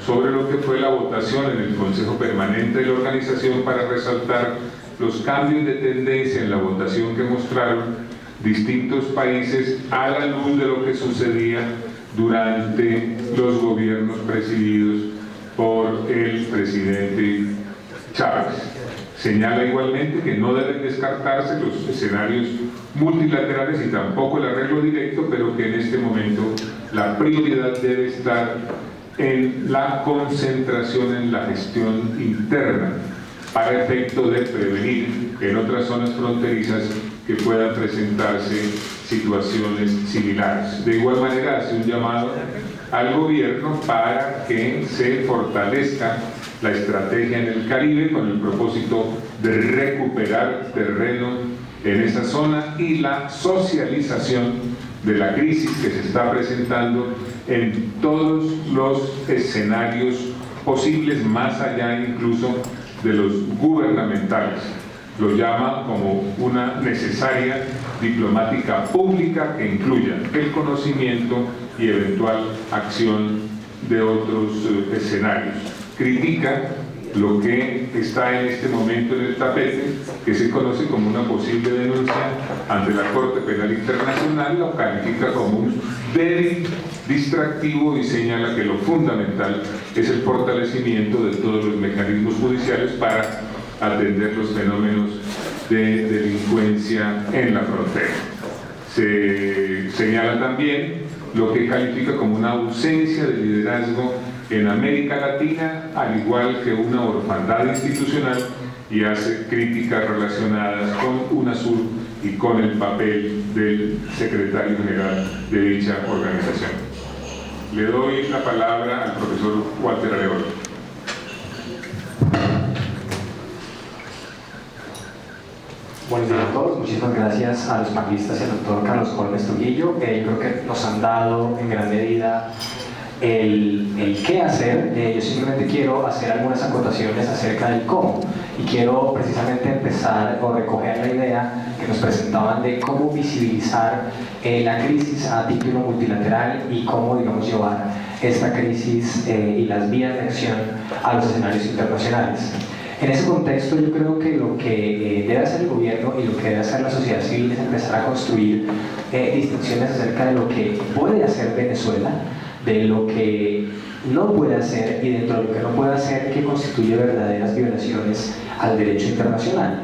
sobre lo que fue la votación en el Consejo Permanente de la organización para resaltar los cambios de tendencia en la votación que mostraron distintos países a la luz de lo que sucedía durante los gobiernos presididos por el presidente Chávez. Señala igualmente que no deben descartarse los escenarios multilaterales y tampoco el arreglo directo, pero que en este momento la prioridad debe estar en la concentración en la gestión interna para efecto de prevenir en otras zonas fronterizas que puedan presentarse situaciones similares. De igual manera hace un llamado al gobierno para que se fortalezca la estrategia en el Caribe con el propósito de recuperar terreno en esa zona y la socialización de la crisis que se está presentando en todos los escenarios posibles, más allá incluso de los gubernamentales. Lo llama como una necesaria diplomática pública que incluya el conocimiento y eventual acción de otros escenarios. Critica lo que está en este momento en el tapete, que se conoce como una posible denuncia ante la Corte Penal Internacional, lo califica como un débil distractivo y señala que lo fundamental es el fortalecimiento de todos los mecanismos judiciales para atender los fenómenos de delincuencia en la frontera. Se señala también lo que califica como una ausencia de liderazgo en América Latina, al igual que una orfandad institucional, y hace críticas relacionadas con UNASUR y con el papel del secretario general de dicha organización. Le doy la palabra al profesor Walter Arevalo. Buenos días a todos, muchísimas gracias a los panelistas y al doctor Carlos Holmes Trujillo. Creo que nos han dado en gran medida el qué hacer. Yo simplemente quiero hacer algunas acotaciones acerca del cómo, y quiero precisamente empezar o recoger la idea que nos presentaban de cómo visibilizar la crisis a título multilateral y cómo, digamos, llevar esta crisis y las vías de acción a los escenarios internacionales. En ese contexto, yo creo que lo que debe hacer el gobierno y lo que debe hacer la sociedad civil es empezar a construir distinciones acerca de lo que puede hacer Venezuela, de lo que no puede hacer, y dentro de lo que no puede hacer, que constituye verdaderas violaciones al derecho internacional.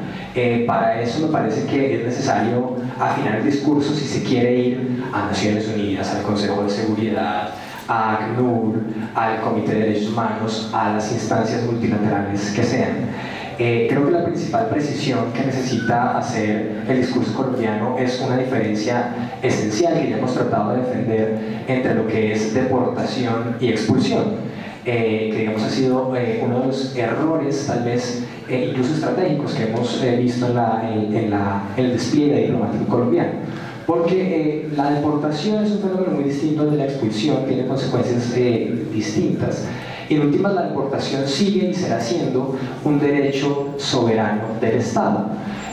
Para eso me parece que es necesario afinar el discurso si se quiere ir a Naciones Unidas, al Consejo de Seguridad, a ACNUR, al Comité de Derechos Humanos, a las instancias multilaterales que sean. Creo que la principal precisión que necesita hacer el discurso colombiano es una diferencia esencial que ya hemos tratado de defender entre lo que es deportación y expulsión, que digamos ha sido uno de los errores tal vez incluso estratégicos que hemos visto en el despliegue diplomático colombiano. Porque la deportación es un fenómeno muy distinto al de la expulsión, tiene consecuencias distintas. Y en últimas, la deportación sigue y será siendo un derecho soberano del Estado.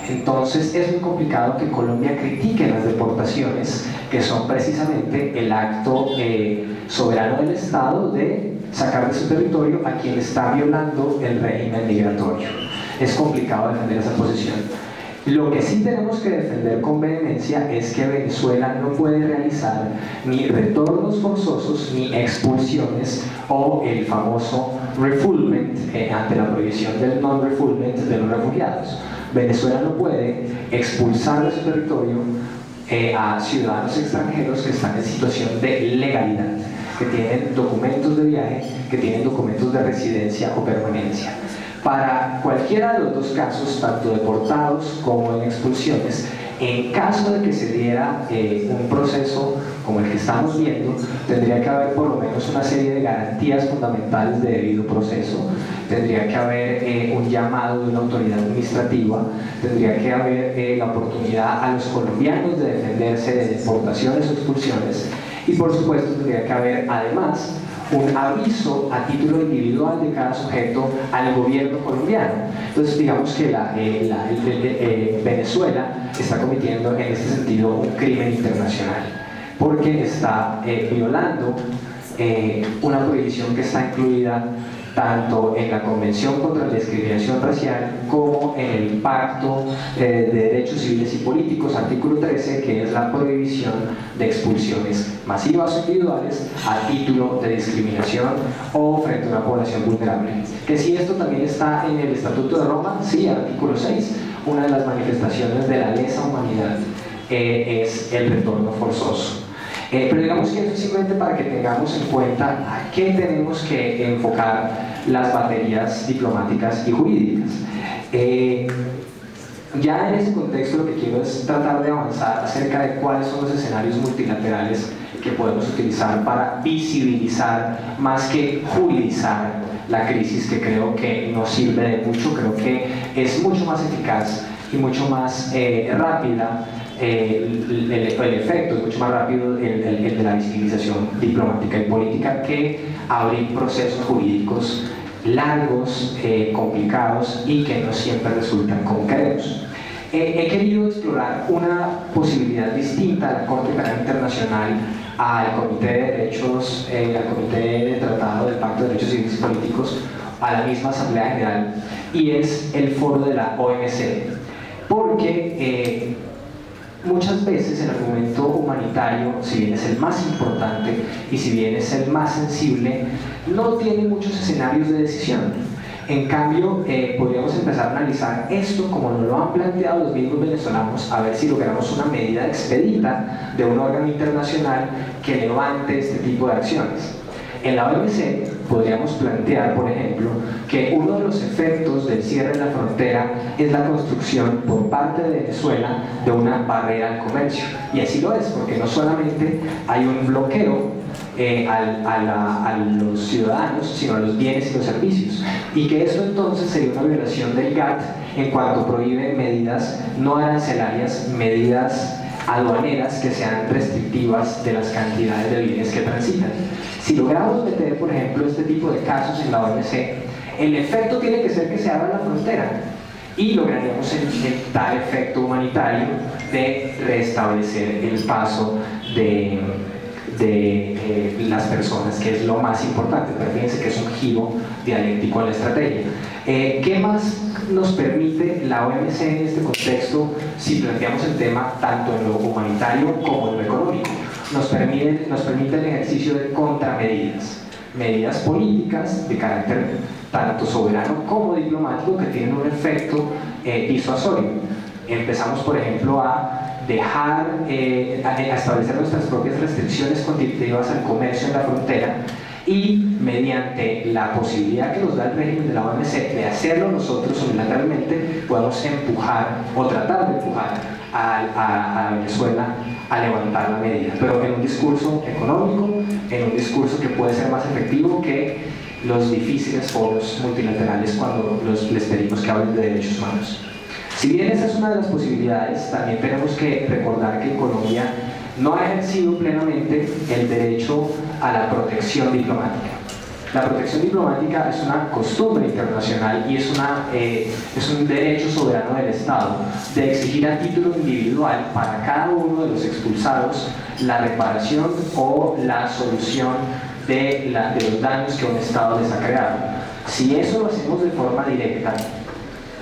Entonces es muy complicado que Colombia critique las deportaciones, que son precisamente el acto soberano del Estado de sacar de su territorio a quien está violando el régimen migratorio. Es complicado defender esa posición. Lo que sí tenemos que defender con vehemencia es que Venezuela no puede realizar ni retornos forzosos ni expulsiones o el famoso refoulement ante la prohibición del non-refoulement de los refugiados. Venezuela no puede expulsar de su territorio a ciudadanos extranjeros que están en situación de legalidad, que tienen documentos de viaje, que tienen documentos de residencia o permanencia. Para cualquiera de los dos casos, tanto deportados como en expulsiones, en caso de que se diera un proceso como el que estamos viendo, tendría que haber por lo menos una serie de garantías fundamentales de debido proceso, tendría que haber un llamado de una autoridad administrativa, tendría que haber la oportunidad a los colombianos de defenderse de deportaciones o expulsiones, y por supuesto tendría que haber además un aviso a título individual de cada sujeto al gobierno colombiano. Entonces digamos que Venezuela está cometiendo en este sentido un crimen internacional, porque está violando una prohibición que está incluida tanto en la Convención contra la Discriminación Racial como en el Pacto de Derechos Civiles y Políticos, artículo 13, que es la prohibición de expulsiones masivas o individuales a título de discriminación o frente a una población vulnerable. Que si esto también está en el Estatuto de Roma, sí, artículo 6, una de las manifestaciones de la lesa humanidad es el retorno forzoso. Pero digamos que eso es simplemente para que tengamos en cuenta a qué tenemos que enfocar las baterías diplomáticas y jurídicas. Ya en este contexto lo que quiero es tratar de avanzar acerca de cuáles son los escenarios multilaterales que podemos utilizar para visibilizar más que juridizar la crisis, que creo que no sirve de mucho. Creo que es mucho más eficaz y mucho más rápida. El efecto es mucho más rápido el de la visibilización diplomática y política que abrir procesos jurídicos largos, complicados y que no siempre resultan como queremos. He querido explorar una posibilidad distinta a la Corte Penal Internacional, al Comité de Derechos, al Comité de Tratado del Pacto de Derechos Civiles y Políticos, a la misma Asamblea General, y es el foro de la OMC, porque muchas veces el argumento humanitario, si bien es el más importante y si bien es el más sensible, no tiene muchos escenarios de decisión. En cambio, podríamos empezar a analizar esto como nos lo han planteado los mismos venezolanos, a ver si logramos una medida expedita de un órgano internacional que levante este tipo de acciones. En la OMC podríamos plantear, por ejemplo, que uno de los efectos del cierre de la frontera es la construcción por parte de Venezuela de una barrera al comercio. Y así lo es, porque no solamente hay un bloqueo a los ciudadanos, sino a los bienes y los servicios. Y que eso entonces sería una violación del GATT en cuanto prohíbe medidas no arancelarias, medidas aduaneras que sean restrictivas de las cantidades de bienes que transitan. Si logramos meter, por ejemplo, este tipo de casos en la OMC, el efecto tiene que ser que se abra la frontera y lograríamos el tal efecto humanitario de restablecer el paso de las personas, que es lo más importante. Pero fíjense que es un giro dialéctico en la estrategia. ¿Qué más nos permite la OMC en este contexto si planteamos el tema tanto en lo humanitario como en lo económico? Nos permite el ejercicio de contramedidas, medidas políticas de carácter tanto soberano como diplomático que tienen un efecto disuasorio. Empezamos, por ejemplo, a establecer nuestras propias restricciones cuantitativas al comercio en la frontera, y mediante la posibilidad que nos da el régimen de la OMC de hacerlo nosotros unilateralmente, podemos empujar o tratar de empujar a Venezuela a levantar la medida, pero en un discurso económico, en un discurso que puede ser más efectivo que los difíciles foros multilaterales cuando les pedimos que hablen de derechos humanos. Si bien esa es una de las posibilidades, también tenemos que recordar que Colombia no ha ejercido plenamente el derecho a la protección diplomática. La protección diplomática es una costumbre internacional y es un derecho soberano del Estado de exigir a título individual para cada uno de los expulsados la reparación o la solución de los daños que un Estado les ha creado. Si eso lo hacemos de forma directa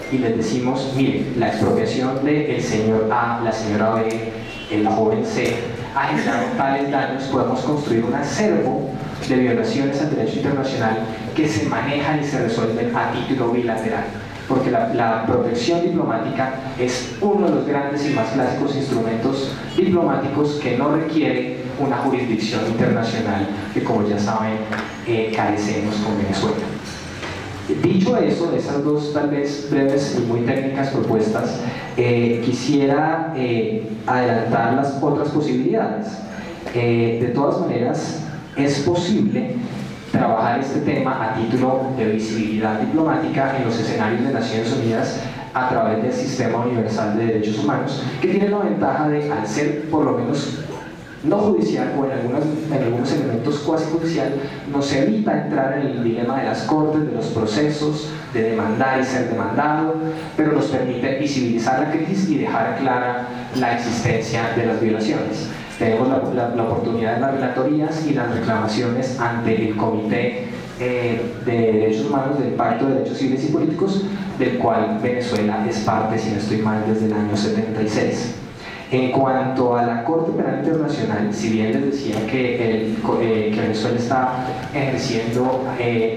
y les decimos, mire, la expropiación del señor A, la señora B, el joven C, ha generado tales daños, podemos construir un acervo de violaciones al derecho internacional que se manejan y se resuelven a título bilateral. porque la protección diplomática es uno de los grandes y más clásicos instrumentos diplomáticos que no requiere una jurisdicción internacional que, como ya saben, carecemos con Venezuela. Dicho eso, de esas dos tal vez breves y muy técnicas propuestas, quisiera adelantar las otras posibilidades. De todas maneras, es posible trabajar este tema a título de visibilidad diplomática en los escenarios de Naciones Unidas a través del Sistema Universal de Derechos Humanos, que tiene la ventaja de, al ser por lo menos no judicial o en algunos elementos cuasi judicial, nos evita entrar en el dilema de las cortes, de los procesos, de demandar y ser demandado, pero nos permite visibilizar la crisis y dejar clara la existencia de las violaciones. Tenemos la oportunidad de las relatorías y las reclamaciones ante el Comité de Derechos Humanos del Pacto de Derechos Civiles y Políticos, del cual Venezuela es parte, si no estoy mal, desde el año 76. En cuanto a la Corte Penal Internacional, si bien les decía que Venezuela está ejerciendo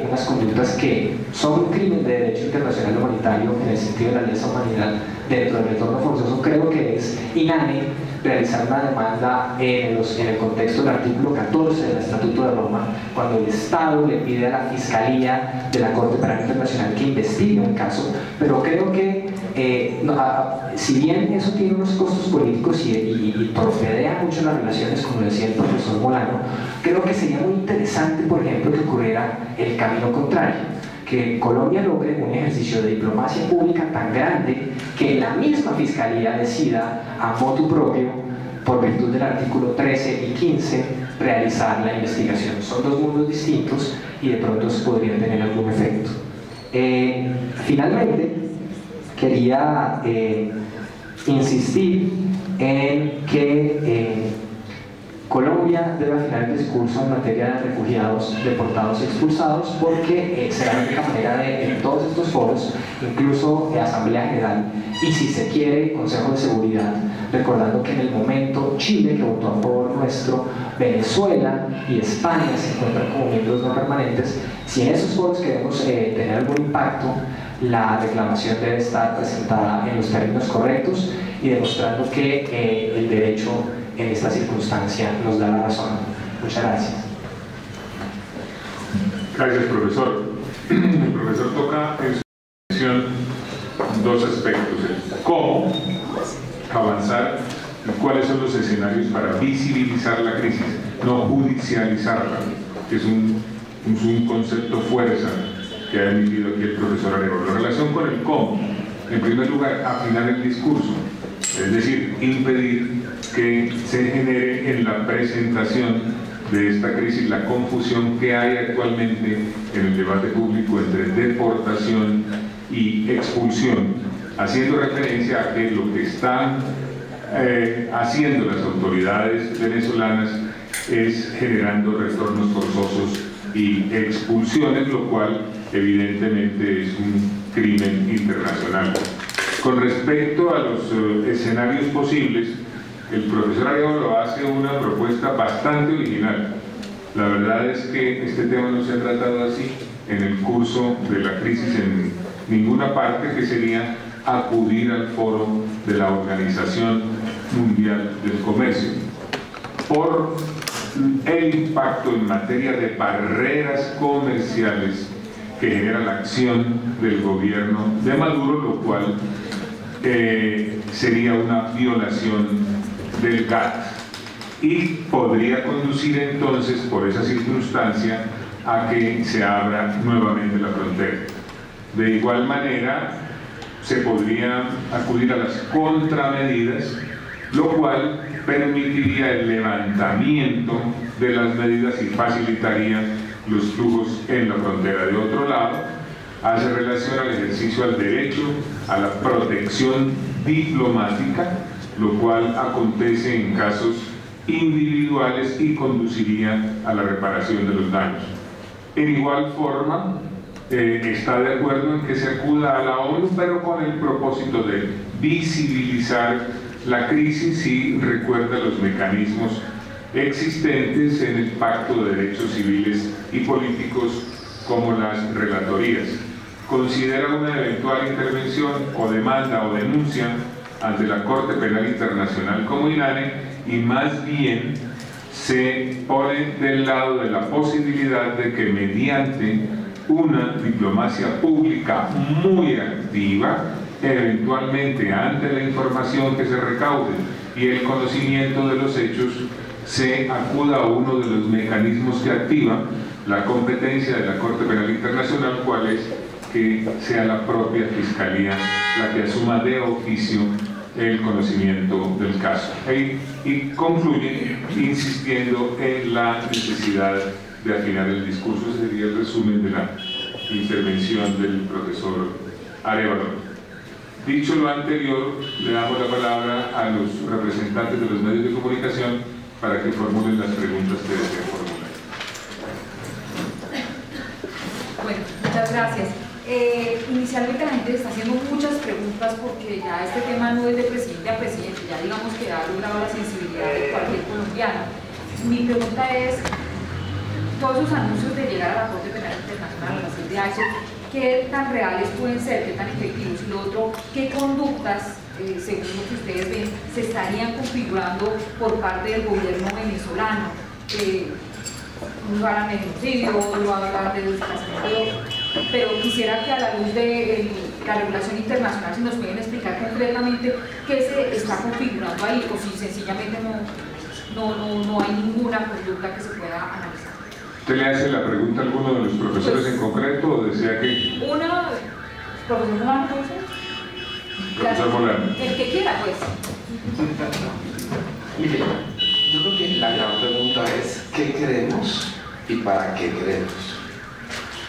unas conductas que son un crimen de derecho internacional humanitario en el sentido de la lesa humanidad dentro del retorno forzoso, creo que es inane realizar una demanda en el contexto del artículo 14 del Estatuto de Roma, cuando el Estado le pide a la Fiscalía de la Corte Penal Internacional que investigue un caso, pero creo que si bien eso tiene unos costos políticos y torpedea mucho las relaciones, como decía el profesor Molano, creo que sería muy interesante, por ejemplo, que ocurriera el camino contrario, que Colombia logre un ejercicio de diplomacia pública tan grande que la misma Fiscalía decida a motu propio, por virtud del artículo 13 y 15, realizar la investigación. Son dos mundos distintos y de pronto se podría tener algún efecto. Finalmente, quería insistir en que Colombia debe afinar el discurso en materia de refugiados, deportados y expulsados, porque será la única manera de, en todos estos foros, incluso Asamblea General, y si se quiere, Consejo de Seguridad, recordando que en el momento Chile, que votó a favor nuestro, Venezuela y España se encuentran como miembros no permanentes, si en esos foros queremos tener algún impacto, la reclamación debe estar presentada en los términos correctos y demostrando que el derecho en esta circunstancia nos da la razón. Muchas gracias. Gracias, profesor. El profesor toca en su sesión dos aspectos: el cómo avanzar y cuáles son los escenarios para visibilizar la crisis, no judicializarla, que es un concepto fuerza que ha emitido aquí el profesor Arevalo. La relación con el cómo, en primer lugar, afinar el discurso, es decir, impedir que se genere en la presentación de esta crisis la confusión que hay actualmente en el debate público entre deportación y expulsión, haciendo referencia a que lo que están haciendo las autoridades venezolanas es generando retornos forzosos y expulsiones, lo cual evidentemente es un crimen internacional. Con respecto a los escenarios posibles, el profesor Arevalo hace una propuesta bastante original. La verdad es que este tema no se ha tratado así en el curso de la crisis en ninguna parte, que sería acudir al foro de la Organización Mundial del Comercio. Por el impacto en materia de barreras comerciales que genera la acción del gobierno de Maduro, lo cual sería una violación del GATT y podría conducir entonces, por esa circunstancia, a que se abra nuevamente la frontera. De igual manera, se podría acudir a las contramedidas, lo cual permitiría el levantamiento de las medidas y facilitaría los flujos en la frontera. De otro lado, hace relación al ejercicio al derecho a la protección diplomática, lo cual acontece en casos individuales y conduciría a la reparación de los daños. En igual forma, está de acuerdo en que se acuda a la ONU, pero con el propósito de visibilizar la crisis y recuerda los mecanismos existentes en el Pacto de Derechos Civiles y Políticos, como las relatorías. considera una eventual intervención o demanda o denuncia ante la Corte Penal Internacional como inane y más bien se pone del lado de la posibilidad de que mediante una diplomacia pública muy activa, eventualmente ante la información que se recaude y el conocimiento de los hechos, se acuda a uno de los mecanismos que activa la competencia de la Corte Penal Internacional, cual es que sea la propia Fiscalía la que asuma de oficio el conocimiento del caso. Y concluye insistiendo en la necesidad de afinar el discurso. Ese sería el resumen de la intervención del profesor Arévalo. Dicho lo anterior, le damos la palabra a los representantes de los medios de comunicación para que formulen las preguntas que deseen formular. Bueno, muchas gracias. Inicialmente la gente está haciendo muchas preguntas porque ya este tema no es de presidente a presidente, ya digamos que ha logrado la sensibilidad de cualquier colombiano. Mi pregunta es, todos esos anuncios de llegar a la Corte Penal Internacional, a la CEDH, ¿qué tan reales pueden ser, qué tan efectivos? Y lo otro, ¿qué conductas, según lo que ustedes ven, se estarían configurando por parte del gobierno venezolano? No hablan de genocidio, no hablan de desplazamiento, pero quisiera que a la luz de la regulación internacional se nos pueden explicar concretamente qué se está configurando ahí, o si sencillamente no hay ninguna conducta que se pueda analizar. ¿Usted le hace la pregunta a alguno de los profesores Pues, en concreto o desea que...? Una, profesor Molano, ¿puede ser? Profesor Molano. El que quiera, pues. Mire, yo creo que la gran pregunta es ¿qué queremos y para qué queremos?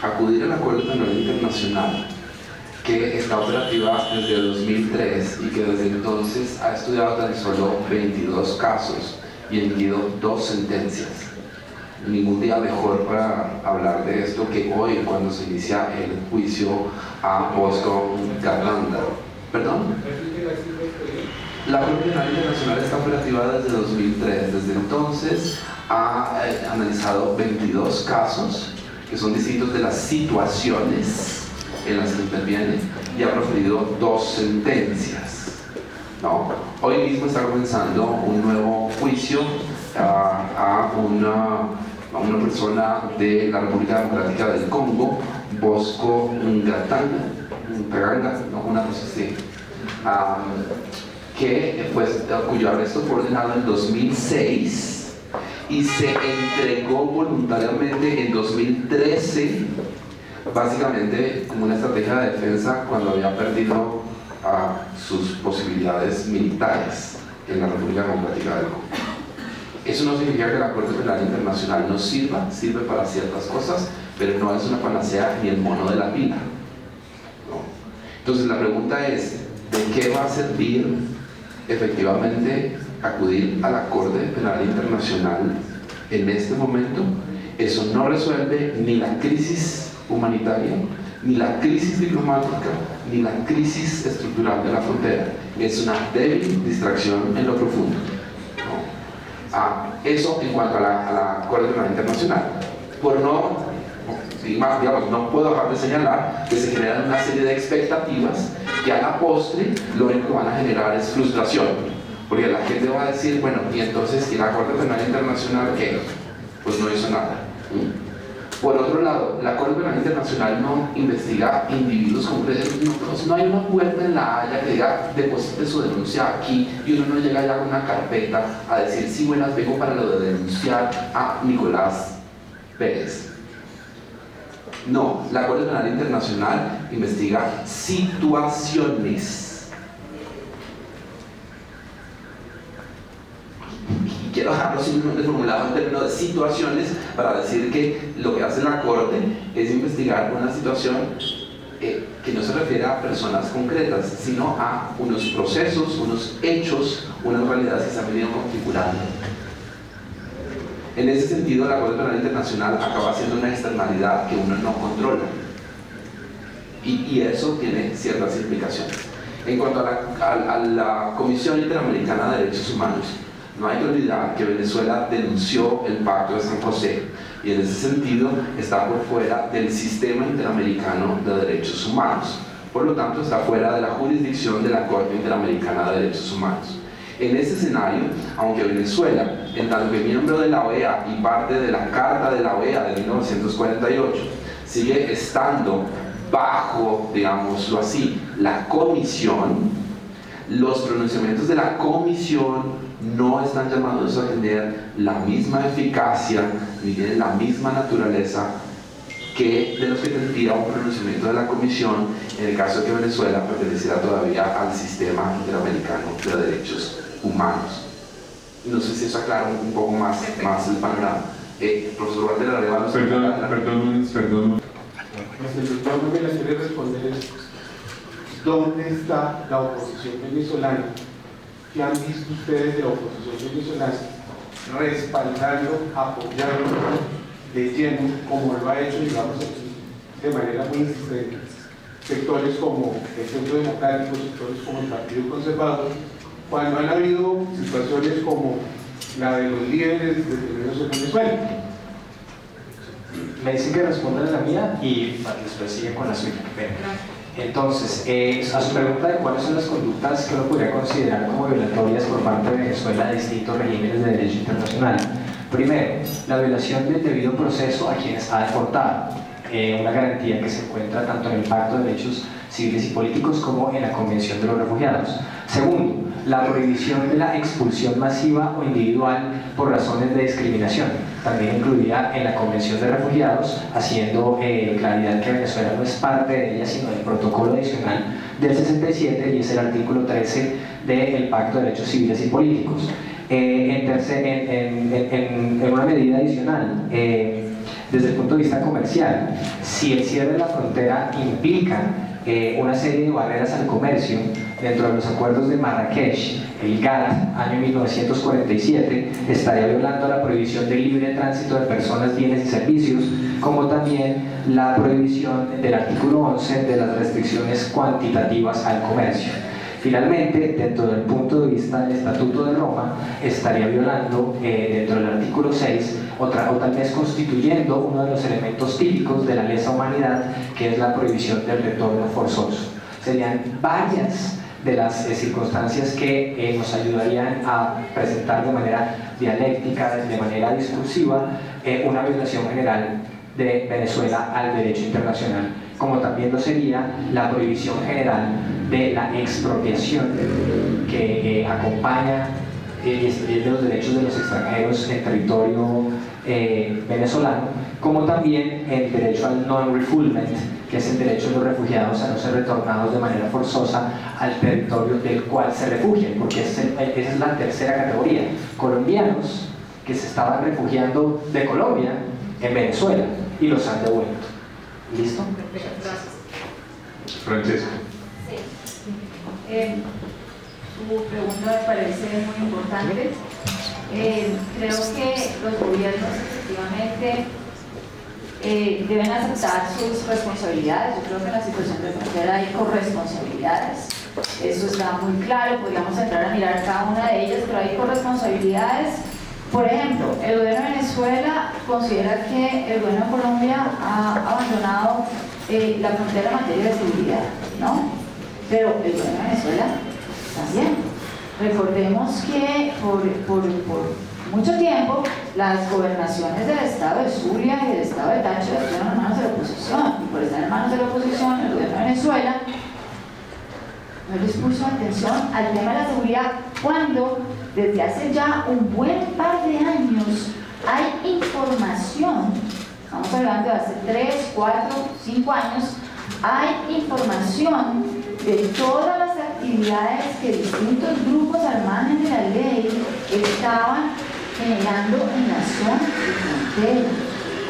Acudir a la Corte Penal Internacional, que está operativa desde 2003 y que desde entonces ha estudiado tan solo 22 casos y emitido 2 sentencias. Ningún día mejor para hablar de esto que hoy, cuando se inicia el juicio a Bosco Garlanda. ¿Perdón? La Corte Penal Internacional está operativa desde 2003. Desde entonces ha analizado 22 casos que son distintos de las situaciones en las que interviene y ha proferido 2 sentencias. ¿No? Hoy mismo está comenzando un nuevo juicio a una persona de la República Democrática del Congo, Bosco Ntaganda, ¿no? Una cosa así, cuyo arresto fue ordenado en 2006 y se entregó voluntariamente en 2013, básicamente como una estrategia de defensa cuando había perdido sus posibilidades militares en la República Democrática del Congo. Eso no significa que la Corte Penal Internacional no sirve para ciertas cosas, pero no es una panacea ni el mono de la pila, ¿no? Entonces la pregunta es, ¿de qué va a servir efectivamente acudir a la Corte Penal Internacional en este momento? Eso no resuelve ni la crisis humanitaria, ni la crisis diplomática, ni la crisis estructural de la frontera. Es una débil distracción en lo profundo, ¿no? Eso en cuanto a la Corte Penal Internacional. No puedo dejar de señalar que se generan una serie de expectativas que a la postre lo único que van a generar es frustración, porque la gente va a decir, bueno, y entonces, ¿y la Corte Penal Internacional qué? Pues no hizo nada. Por otro lado, la Corte Penal Internacional no investiga individuos concretos, no hay una puerta en la Haya que diga deposite su denuncia aquí y uno no llega ya con una carpeta a decir sí, buenas, vengo para lo de denunciar a Nicolás Pérez. No, la Corte Penal Internacional investiga situaciones. Y quiero dejarlo simplemente formulado en términos de situaciones para decir que lo que hace la Corte es investigar una situación que no se refiere a personas concretas, sino a unos procesos, unos hechos, unas realidades que se han venido configurando. En ese sentido, la Corte Penal Internacional acaba siendo una externalidad que uno no controla. Y eso tiene ciertas implicaciones. En cuanto a la Comisión Interamericana de Derechos Humanos, no hay que olvidar que Venezuela denunció el Pacto de San José y en ese sentido está por fuera del sistema interamericano de derechos humanos. Por lo tanto, está fuera de la jurisdicción de la Corte Interamericana de Derechos Humanos. En ese escenario, aunque Venezuela, en tanto que miembro de la OEA y parte de la Carta de la OEA de 1948, sigue estando bajo, digámoslo así, la Comisión, los pronunciamientos de la Comisión no están llamados a tener la misma eficacia ni tienen la misma naturaleza que de los que tendría un pronunciamiento de la Comisión en el caso de que Venezuela perteneciera todavía al sistema interamericano de derechos humanos. No sé si eso aclara un poco más el panorama. Profesor Walter Arevalo. Perdón. Yo lo que les quiero responder es ¿dónde está la oposición venezolana? ¿Qué han visto ustedes de la oposición venezolana respaldando, apoyando de lleno, como lo ha hecho, digamos, de manera muy insistente, sectores como el Centro Democrático, sectores como el Partido Conservador, cuando han habido situaciones como la de los líderes detenidos en Venezuela? Me dicen que respondan a la mía y después siguen con la suya. Entonces, a su pregunta de cuáles son las conductas que uno podría considerar como violatorias por parte de Venezuela de distintos regímenes de derecho internacional. Primero, la violación del debido proceso a quienes ha deportado, una garantía que se encuentra tanto en el Pacto de Derechos Civiles y Políticos como en la Convención de los Refugiados. Segundo, la prohibición de la expulsión masiva o individual por razones de discriminación, también incluida en la Convención de Refugiados, haciendo claridad que Venezuela no es parte de ella, sino del protocolo adicional del 67, y es el artículo 13 del Pacto de Derechos Civiles y Políticos. En una medida adicional, desde el punto de vista comercial, si el cierre de la frontera implica una serie de barreras al comercio dentro de los acuerdos de Marrakech, el GATT, año 1947, estaría violando la prohibición del libre tránsito de personas, bienes y servicios, como también la prohibición del artículo 11 de las restricciones cuantitativas al comercio. Finalmente, dentro del punto de vista del Estatuto de Roma, estaría violando dentro del artículo 6 o tal vez constituyendo uno de los elementos típicos de la lesa humanidad, que es la prohibición del retorno forzoso. Serían varias de las circunstancias que nos ayudarían a presentar de manera dialéctica, de manera discursiva, una violación general de Venezuela al derecho internacional, como también lo sería la prohibición general de la expropiación que acompaña de los derechos de los extranjeros en territorio venezolano, como también el derecho al non-refoulement, que es el derecho de los refugiados a no ser retornados de manera forzosa al territorio del cual se refugien, porque esa es la tercera categoría: colombianos que se estaban refugiando de Colombia en Venezuela y los han devuelto. ¿Listo? Gracias. Francesca. Sí. Tu pregunta me parece muy importante. Creo que los gobiernos efectivamente deben aceptar sus responsabilidades. Yo creo que en la situación de frontera hay corresponsabilidades. Eso está muy claro, podríamos entrar a mirar cada una de ellas, pero hay corresponsabilidades. Por ejemplo, el gobierno de Venezuela considera que el gobierno de Colombia ha abandonado la frontera en materia de seguridad, ¿no? Pero el gobierno de Venezuela también. Recordemos que por mucho tiempo las gobernaciones del estado de Zulia y del estado de Táchira estuvieron en manos de la oposición, y por estar en manos de la oposición, el gobierno de Venezuela no les puso atención al tema de la seguridad, cuando desde hace ya un buen par de años hay información, estamos hablando de hace 3, 4, 5 años, hay información de todas las actividades que distintos grupos al margen de la ley estaban generando en la zona de frontera.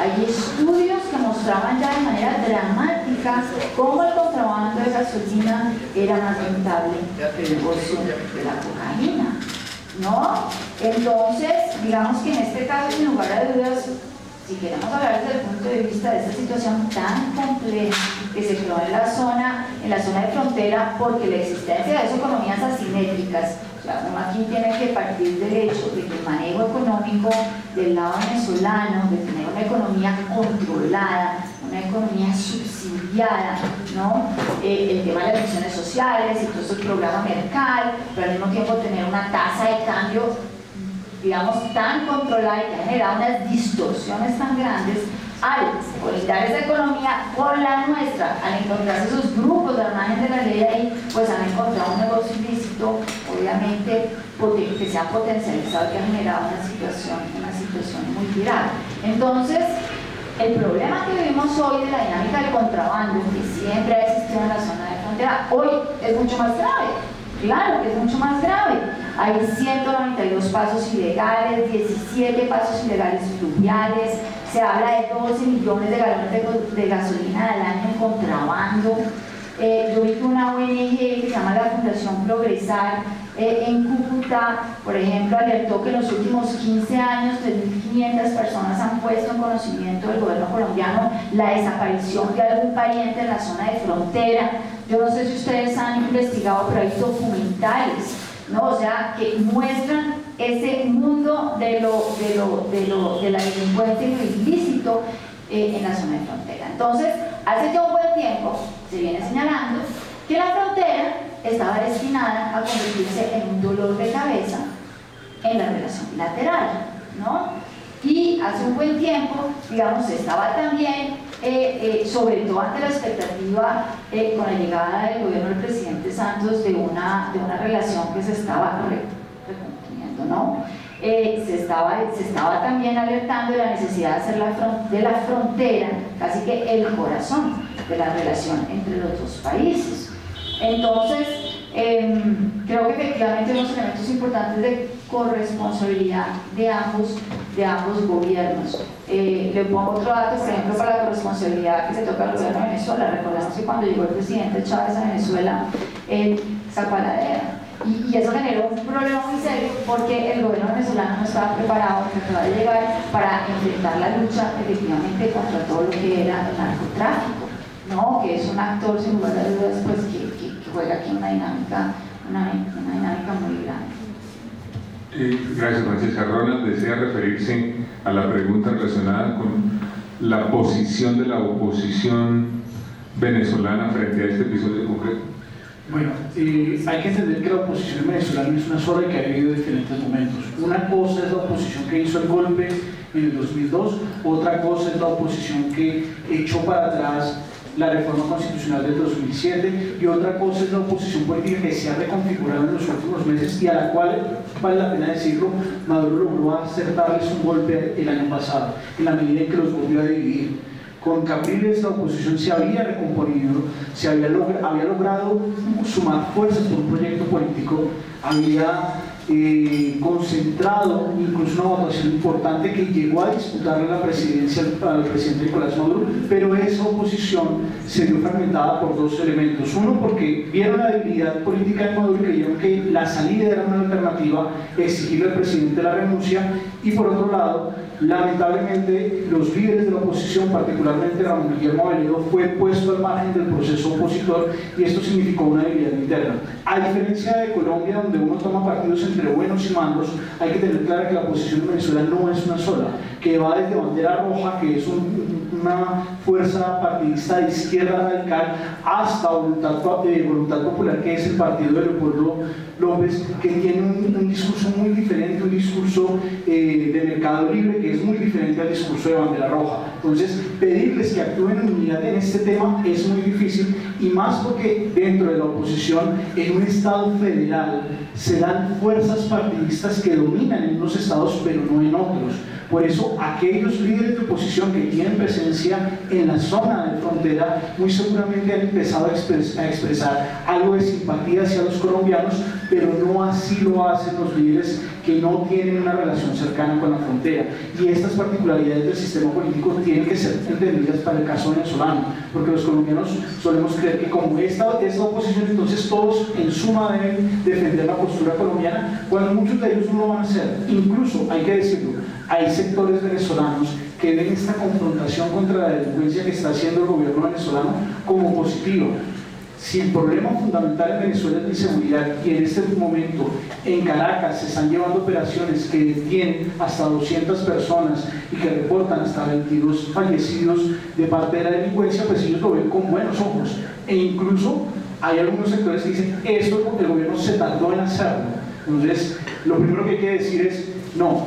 Hay estudios que mostraban ya de manera dramática cómo el contrabando de gasolina era más rentable que el negocio de la cocaína, ¿no? Entonces, digamos que en este caso, sin lugar a dudas, si queremos hablar desde el punto de vista de esta situación tan compleja que se creó en la zona de frontera, porque la existencia de esas economías asimétricas O sea, uno aquí tiene que partir del hecho de que el manejo económico del lado venezolano, de tener una economía controlada, una economía subsidiada, ¿no? El tema de las pensiones sociales y todo ese programa Mercal, pero al mismo tiempo tener una tasa de cambio, digamos, tan controlada y que ha generado unas distorsiones tan grandes al conectar esa economía con la nuestra, al encontrarse esos grupos al margen de la ley ahí, pues han encontrado un negocio ilícito, obviamente, que se ha potencializado y que ha generado una situación muy grave. Entonces, el problema que vivimos hoy de la dinámica del contrabando, que siempre ha existido en la zona de frontera, hoy es mucho más grave. Claro que es mucho más grave. Hay 192 pasos ilegales, 17 pasos ilegales fluviales, se habla de 12 millones de galones de gasolina al año en contrabando. Yo vi que una ONG que se llama la Fundación Progresar en Cúcuta, por ejemplo, alertó que en los últimos 15 años 3.500 personas han puesto en conocimiento del gobierno colombiano la desaparición de algún pariente en la zona de frontera. Yo no sé si ustedes han investigado, pero hay documentales, ¿no? O sea, que muestran ese mundo de la delincuencia y lo ilícito en la zona de frontera. Entonces, hace ya un buen tiempo se viene señalando que la frontera estaba destinada a convertirse en un dolor de cabeza en la relación bilateral, ¿no? Y hace un buen tiempo, digamos, estaba también, sobre todo ante la expectativa con la llegada del gobierno del presidente Santos de una relación que se estaba recomponiendo, ¿no? Se estaba también alertando de la necesidad de hacer de la frontera casi que el corazón de la relación entre los dos países. Entonces, creo que efectivamente hay unos elementos importantes de corresponsabilidad de ambos gobiernos. Le pongo otro dato, por ejemplo, para la corresponsabilidad que se toca al gobierno de Venezuela. Recordemos que cuando llegó el presidente Chávez a Venezuela, él sacó a la DEA. Y eso generó un problema muy serio porque el gobierno venezolano no estaba preparado, que acaba de llegar, para enfrentar la lucha efectivamente contra todo lo que era el narcotráfico, ¿no? Que es un actor sin lugar a dudas pues, que juega aquí una dinámica muy grande. Gracias, Francesca. Ronald desea referirse a la pregunta relacionada con la posición de la oposición venezolana frente a este episodio concreto. Bueno, hay que entender que la oposición venezolana es una sola y que ha vivido diferentes momentos. Una cosa es la oposición que hizo el golpe en el 2002, otra cosa es la oposición que echó para atrás la reforma constitucional del 2007 y otra cosa es la oposición política que se ha reconfigurado en los últimos meses y a la cual, vale la pena decirlo, Maduro logró acertarles un golpe el año pasado, en la medida en que los volvió a dividir. Con Capriles la oposición se había recomponido, había logrado sumar fuerzas por un proyecto político, había concentrado incluso una votación importante que llegó a disputarle la presidencia al presidente Nicolás Maduro, pero esa oposición se vio fragmentada por dos elementos. Uno, porque vieron la debilidad política de Maduro y creyeron que la salida era una alternativa, exigirle al presidente la renuncia, y por otro lado, lamentablemente, los líderes de la oposición, particularmente Ramón Guillermo Aveledo, fue puesto al margen del proceso opositor y esto significó una debilidad interna. A diferencia de Colombia, donde uno toma partidos entre buenos y malos, hay que tener claro que la oposición en Venezuela no es una sola, que va desde Bandera Roja, que es una fuerza partidista de izquierda radical, hasta Voluntad Popular, que es el partido de Leopoldo López, que tiene un discurso muy diferente, un discurso de mercado libre, que es muy diferente al discurso de Bandera Roja. Entonces, pedirles que actúen en unidad en este tema es muy difícil, y más porque dentro de la oposición, en un estado federal, se dan fuerzas partidistas que dominan en unos estados pero no en otros. Por eso, aquellos líderes de oposición que tienen presencia en la zona de frontera muy seguramente han empezado a expresar algo de simpatía hacia los colombianos, pero no así lo hacen los líderes que no tienen una relación cercana con la frontera. Y estas particularidades del sistema político tienen que ser entendidas para el caso venezolano, porque los colombianos solemos creer que como esta oposición, entonces todos en suma deben defender la postura colombiana, cuando muchos de ellos no lo van a hacer. Incluso, hay que decirlo, hay sectores venezolanos que ven esta confrontación contra la delincuencia que está haciendo el gobierno venezolano como positiva. Si el problema fundamental en Venezuela es la inseguridad y en este momento en Caracas se están llevando operaciones que detienen hasta 200 personas y que reportan hasta 22 fallecidos de parte de la delincuencia, pues ellos lo ven con buenos ojos. E incluso hay algunos sectores que dicen, esto el gobierno se tardó en hacerlo. Entonces, lo primero que hay que decir es, no,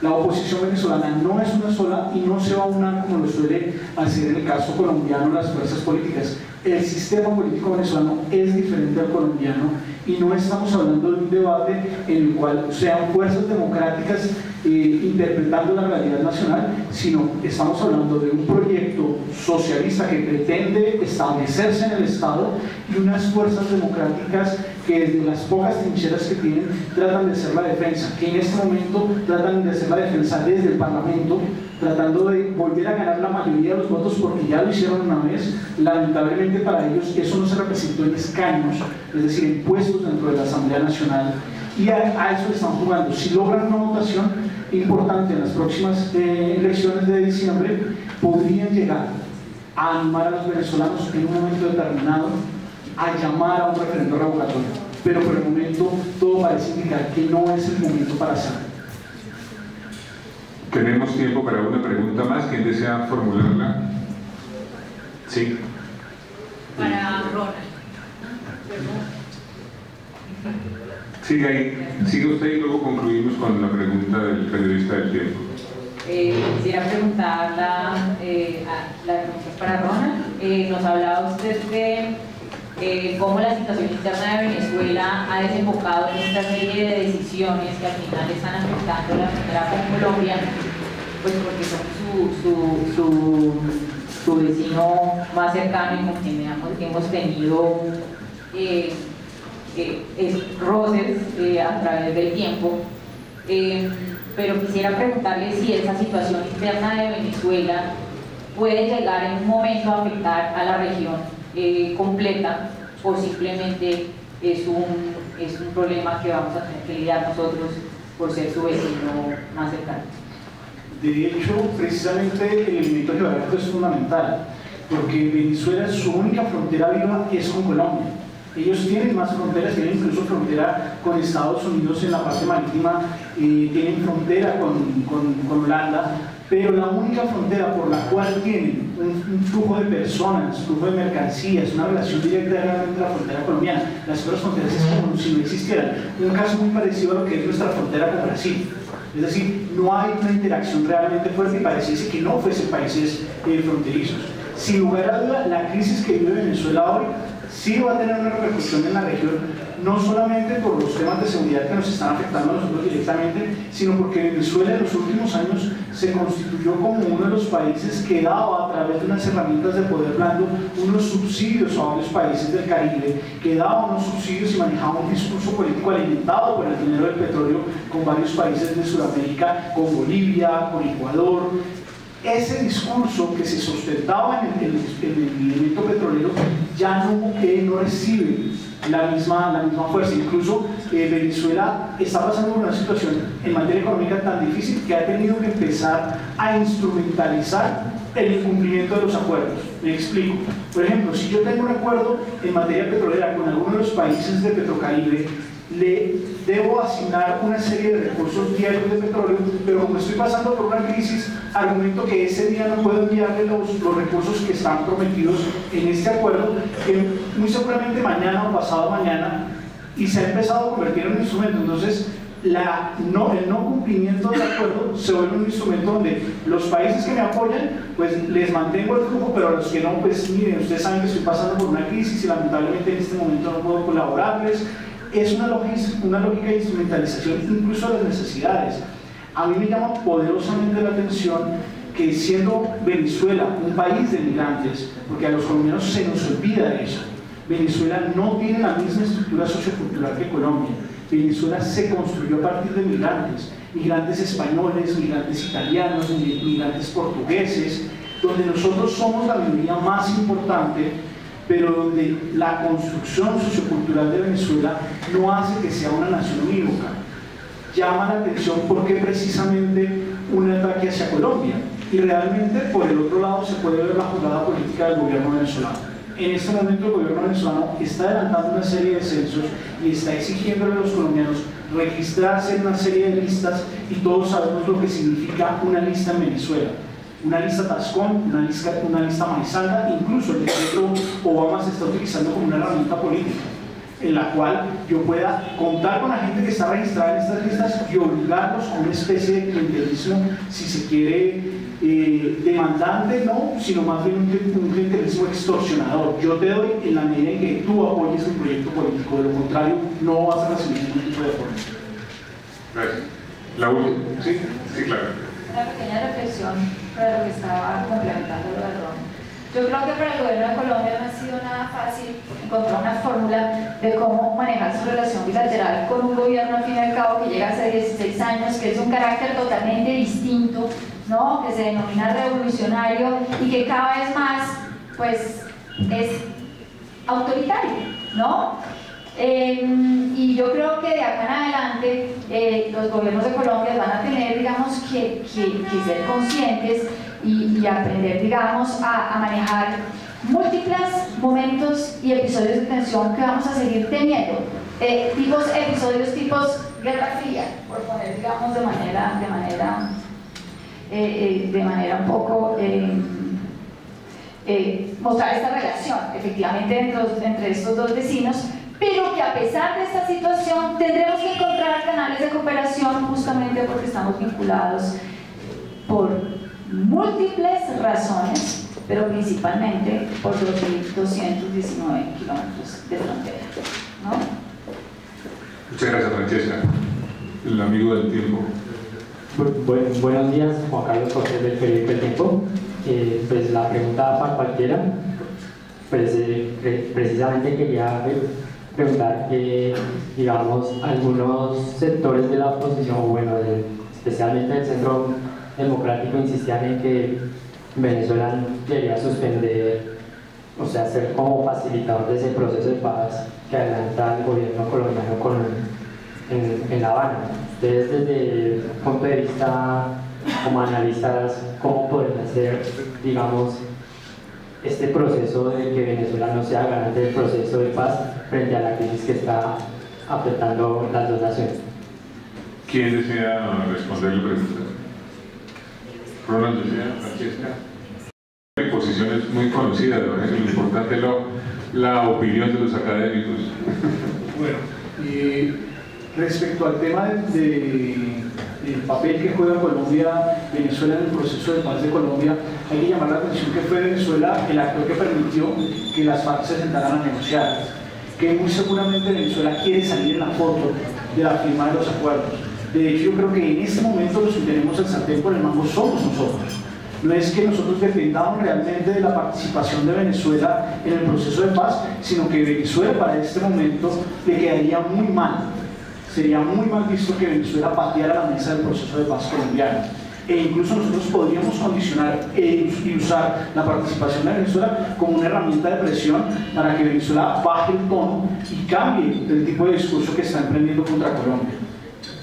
la oposición venezolana no es una sola y no se va a unar como lo suele hacer en el caso colombiano las fuerzas políticas. El sistema político venezolano es diferente al colombiano y no estamos hablando de un debate en el cual sean fuerzas democráticas interpretando la realidad nacional, sino estamos hablando de un proyecto socialista que pretende establecerse en el Estado y unas fuerzas democráticas que desde las pocas trincheras que tienen tratan de hacer la defensa, que en este momento tratan de hacer la defensa desde el Parlamento, tratando de volver a ganar la mayoría de los votos porque ya lo hicieron una vez. Lamentablemente para ellos eso no se representó en escaños, es decir, en puestos dentro de la Asamblea Nacional, y a eso están jugando. Si logran una votación importante en las próximas elecciones de diciembre, podrían llegar a animar a los venezolanos en un momento determinado a llamar a un referendo revocatorio, pero por el momento todo parece indicar que no es el momento para hacerlo. Tenemos tiempo para una pregunta más. ¿Quién desea formularla? Sí. Para Ronald. Sigue ahí. Sigue usted y luego concluimos con la pregunta del periodista del Tiempo. Quisiera preguntar la pregunta para Ronald. Nos hablaba usted de cómo la situación interna de Venezuela ha desembocado en esta serie de decisiones que al final están afectando la frontera con Colombia, pues porque son su vecino más cercano y con quien hemos tenido roces a través del tiempo. Pero quisiera preguntarle si esa situación interna de Venezuela puede llegar en un momento a afectar a la región completa, o simplemente es un problema que vamos a tener que lidiar nosotros por ser su vecino más cercano. De hecho, precisamente el elemento geográfico es fundamental, porque Venezuela, su única frontera viva es con Colombia. Ellos tienen más fronteras, tienen incluso frontera con Estados Unidos en la parte marítima, tienen frontera con Holanda, pero la única frontera por la cual tienen un flujo de personas, flujo de mercancías, una relación directa realmente a la frontera colombiana. Las otras fronteras es como si no existieran. Un caso muy parecido a lo que es nuestra frontera con Brasil. Es decir, no hay una interacción realmente fuerte y pareciese que no fuesen países fronterizos. Sin lugar a duda, la crisis que vive Venezuela hoy sí va a tener una repercusión en la región, no solamente por los temas de seguridad que nos están afectando a nosotros directamente, sino porque Venezuela en los últimos años se constituyó como uno de los países que daba a través de unas herramientas de poder blando unos subsidios a varios países del Caribe, que daba unos subsidios y manejaba un discurso político alimentado por el dinero del petróleo con varios países de Sudamérica, con Bolivia, con Ecuador. Ese discurso que se sustentaba en el elemento petrolero ya no recibe la misma fuerza. Incluso Venezuela está pasando por una situación en materia económica tan difícil que ha tenido que empezar a instrumentalizar el incumplimiento de los acuerdos. Me explico. Por ejemplo, si yo tengo un acuerdo en materia petrolera con alguno de los países de Petrocaribe, le debo asignar una serie de recursos diarios de petróleo, pero como estoy pasando por una crisis, argumento que ese día no puedo enviarle los recursos que están prometidos en este acuerdo, que muy seguramente mañana o pasado mañana, y se ha empezado a convertir en un instrumento. Entonces, el no cumplimiento del acuerdo se vuelve un instrumento donde los países que me apoyan, pues les mantengo el flujo, pero a los que no, pues miren, ustedes saben que estoy pasando por una crisis y lamentablemente en este momento no puedo colaborarles. Es una lógica de instrumentalización incluso de las necesidades. A mí me llama poderosamente la atención que, siendo Venezuela un país de migrantes, porque a los colombianos se nos olvida eso, Venezuela no tiene la misma estructura sociocultural que Colombia. Venezuela se construyó a partir de migrantes españoles, migrantes italianos, migrantes portugueses, donde nosotros somos la minoría más importante, pero donde la construcción sociocultural de Venezuela no hace que sea una nación unívoca. Llama la atención porque precisamente un ataque hacia Colombia, y realmente por el otro lado se puede ver la jugada política del gobierno venezolano. En este momento el gobierno venezolano está adelantando una serie de censos y está exigiéndole a los colombianos registrarse en una serie de listas, y todos sabemos lo que significa una lista en Venezuela. Una lista Tascón, una lista Maizanda, incluso el decreto Obama se está utilizando como una herramienta política, en la cual yo pueda contar con la gente que está registrada en estas listas y obligarlos a una especie de clientelismo, si se quiere, demandante, no, sino más bien un clientelismo extorsionador. Yo te doy en la medida en que tú apoyes el proyecto político, de lo contrario no vas a recibir ningún tipo de apoyo. Gracias. La última. Sí, sí, claro. Una pequeña reflexión para lo que estaba complementando lo de Ron. Yo creo que para el gobierno de Colombia no ha sido nada fácil encontrar una fórmula de cómo manejar su relación bilateral con un gobierno, al fin y al cabo, que llega hace 16 años, que es un carácter totalmente distinto, ¿no? Que se denomina revolucionario y que cada vez más, pues, es autoritario, ¿no? Y yo creo que de acá en adelante los gobiernos de Colombia van a tener, digamos, que ser conscientes y aprender, digamos, a manejar múltiples momentos y episodios de tensión que vamos a seguir teniendo. Episodios tipos Guerra Fría, por poner, digamos, de manera un poco mostrar esta relación efectivamente entre estos dos vecinos, pero que a pesar de esta situación tendremos que encontrar canales de cooperación justamente porque estamos vinculados por múltiples razones, pero principalmente por 2.219 kilómetros de frontera, ¿no? Muchas gracias, Francesca. El amigo del tiempo. Buenos días, Juan Carlos Cortés del periódico El Tiempo. Pues la pregunta para cualquiera, pues precisamente quería preguntar que, digamos, algunos sectores de la oposición, bueno, especialmente el Centro Democrático, insistían en que Venezuela debería suspender, o sea, ser como facilitador de ese proceso de paz que adelanta el gobierno colombiano en La Habana. Ustedes, desde el punto de vista como analistas, ¿cómo podrían hacer, digamos, este proceso de que Venezuela no sea garante del proceso de paz frente a la crisis que está afectando las dos naciones? ¿Quién desea responder la pregunta? Ronald, desea, Francesca. Mi posición es muy conocida, ¿no? Lo importante es la opinión de los académicos. Bueno, respecto al tema del papel que juega Colombia, Venezuela en el proceso de paz de Colombia, hay que llamar la atención que fue Venezuela el actor que permitió que las FARC se sentaran a negociar, que muy seguramente Venezuela quiere salir en la foto de la firma de los acuerdos. De hecho, yo creo que en este momento los que tenemos el sartén por el mango somos nosotros. No es que nosotros dependamos realmente de la participación de Venezuela en el proceso de paz, sino que Venezuela para este momento le quedaría muy mal. Sería muy mal visto que Venezuela pateara la mesa del proceso de paz colombiano. E incluso nosotros podríamos condicionar y usar la participación de Venezuela como una herramienta de presión para que Venezuela baje el tono y cambie el tipo de discurso que está emprendiendo contra Colombia.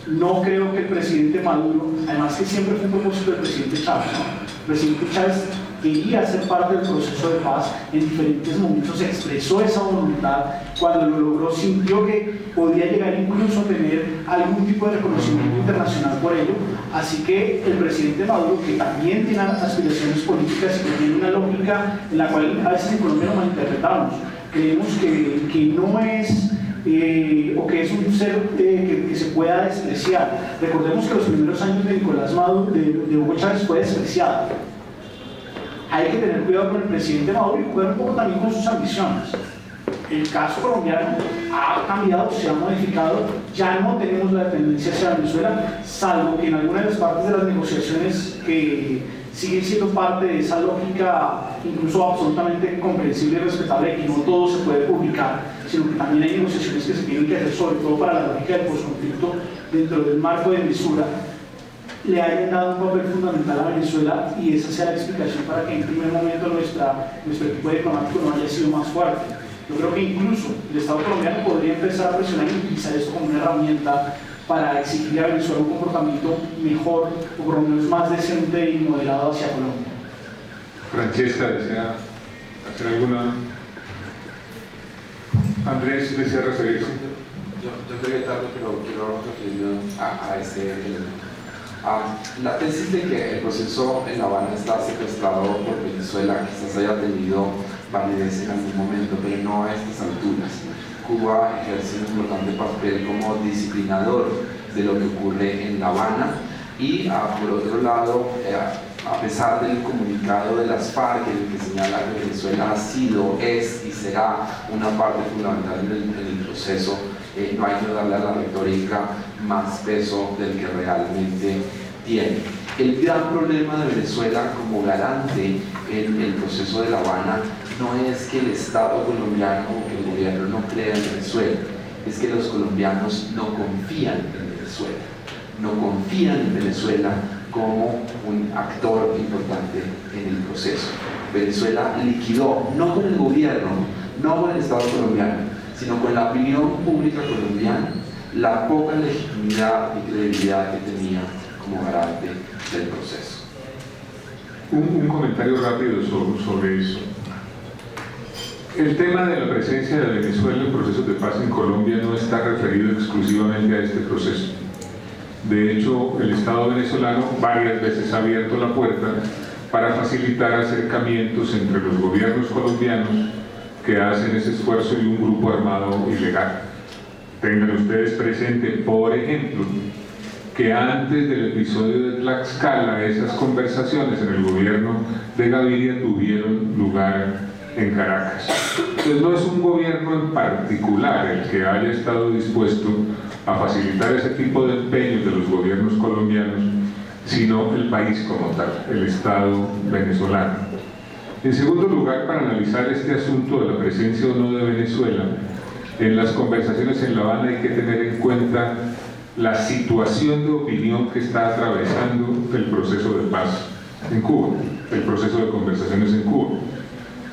No creo que el presidente Maduro, además que siempre fue un propósito del presidente Chávez, ¿no? El presidente Chávez quería ser parte del proceso de paz, en diferentes momentos expresó esa voluntad, cuando lo logró sintió que podía llegar incluso a tener algún tipo de reconocimiento internacional por ello. Así que el presidente Maduro, que también tiene aspiraciones políticas y que tiene una lógica en la cual a veces en Colombia lo malinterpretamos, creemos que no es o que es un ser que se pueda despreciar. Recordemos que los primeros años de Nicolás Maduro, de Hugo Chávez, fue despreciado. Hay que tener cuidado con el presidente Maduro y jugar un poco también con sus ambiciones. El caso colombiano ha cambiado, se ha modificado, ya no tenemos la dependencia hacia Venezuela, salvo que en algunas de las partes de las negociaciones que siguen siendo parte de esa lógica, incluso absolutamente comprensible y respetable, que no todo se puede publicar, sino que también hay negociaciones que se tienen que hacer, sobre todo para la lógica del posconflicto, dentro del marco de mesura, le hayan dado un papel fundamental a Venezuela, y esa sea la explicación para que en primer momento nuestro equipo diplomático no haya sido más fuerte. Yo creo que incluso el Estado colombiano podría empezar a presionar y utilizar esto como una herramienta para exigir a Venezuela un comportamiento mejor, o por lo menos más decente y moderado hacia Colombia. Francesca, ¿desea hacer alguna Andrés, ¿desea referirse? Yo llegué tarde, pero quiero referirme a ese elemento. La tesis de que el proceso en La Habana está secuestrado por Venezuela quizás haya tenido validez en algún momento, pero no a estas alturas. Cuba ejerce un importante papel como disciplinador de lo que ocurre en La Habana y, por otro lado, a pesar del comunicado de las FARC en el que señala que Venezuela ha sido, es y será una parte fundamental en el proceso, no hay que darle a la retórica más peso del que realmente tiene. El gran problema de Venezuela como garante en el proceso de La Habana no es que el Estado colombiano o que el gobierno no crea en Venezuela, es que los colombianos no confían en Venezuela, no confían en Venezuela como un actor importante en el proceso. Venezuela liquidó, no con el gobierno, no con el Estado colombiano, sino con la opinión pública colombiana, la poca legitimidad y credibilidad que tenía como garante del proceso. Un comentario rápido sobre eso. El tema de la presencia de Venezuela en procesos de paz en Colombia no está referido exclusivamente a este proceso. De hecho, el Estado venezolano varias veces ha abierto la puerta para facilitar acercamientos entre los gobiernos colombianos que hacen ese esfuerzo y un grupo armado ilegal. Tengan ustedes presente, por ejemplo, que antes del episodio de Tlaxcala, esas conversaciones en el gobierno de Gaviria tuvieron lugar en Caracas. Entonces no es un gobierno en particular el que haya estado dispuesto a facilitar ese tipo de empeños de los gobiernos colombianos, sino el país como tal, el Estado venezolano. En segundo lugar, para analizar este asunto de la presencia o no de Venezuela, en las conversaciones en La Habana hay que tener en cuenta la situación de opinión que está atravesando el proceso de paz en Cuba, el proceso de conversaciones en Cuba.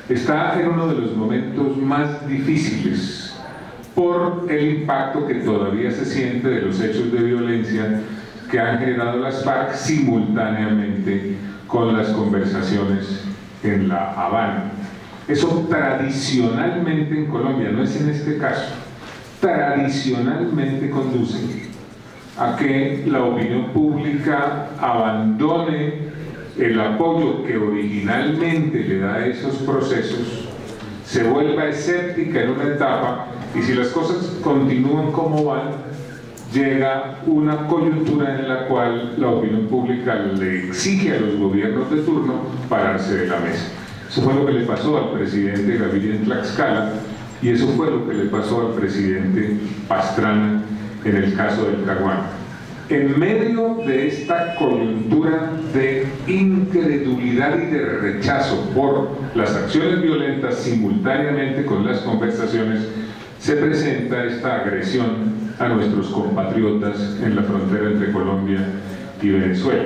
Está en uno de los momentos más difíciles por el impacto que todavía se siente de los hechos de violencia que han generado las FARC simultáneamente con las conversaciones en La Habana. Eso tradicionalmente en Colombia, no es en este caso, tradicionalmente conduce a que la opinión pública abandone el apoyo que originalmente le da a esos procesos, se vuelva escéptica en una etapa y si las cosas continúan como van, llega una coyuntura en la cual la opinión pública le exige a los gobiernos de turno pararse de la mesa. Eso fue lo que le pasó al presidente Gaviria en Tlaxcala y eso fue lo que le pasó al presidente Pastrana en el caso del Caguán. En medio de esta coyuntura de incredulidad y de rechazo por las acciones violentas simultáneamente con las conversaciones, se presenta esta agresión a nuestros compatriotas en la frontera entre Colombia y Venezuela.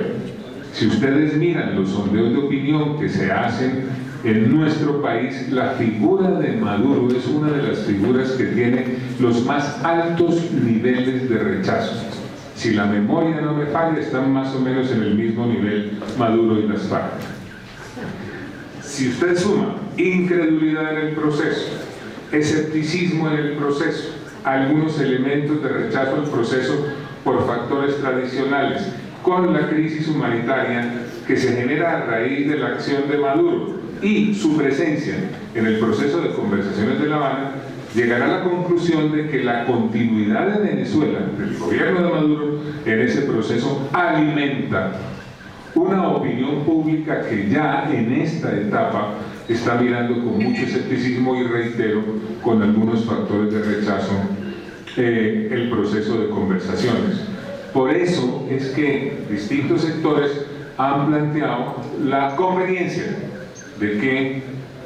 Si ustedes miran los sondeos de opinión que se hacen en nuestro país, la figura de Maduro es una de las figuras que tiene los más altos niveles de rechazo. Si la memoria no me falla, están más o menos en el mismo nivel Maduro y las FARC. Si usted suma incredulidad en el proceso, escepticismo en el proceso, algunos elementos de rechazo al proceso por factores tradicionales, con la crisis humanitaria que se genera a raíz de la acción de Maduro y su presencia en el proceso de conversaciones de La Habana, llegará a la conclusión de que la continuidad de Venezuela, del gobierno de Maduro, en ese proceso alimenta una opinión pública que ya en esta etapa está mirando con mucho escepticismo y reitero, con algunos factores de rechazo, el proceso de conversaciones. Por eso es que distintos sectores han planteado la conveniencia de que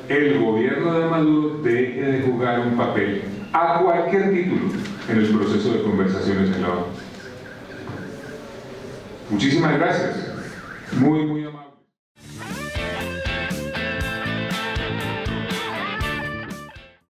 el gobierno de Maduro deje de jugar un papel a cualquier título en el proceso de conversaciones en La Habana. Muchísimas gracias. Muy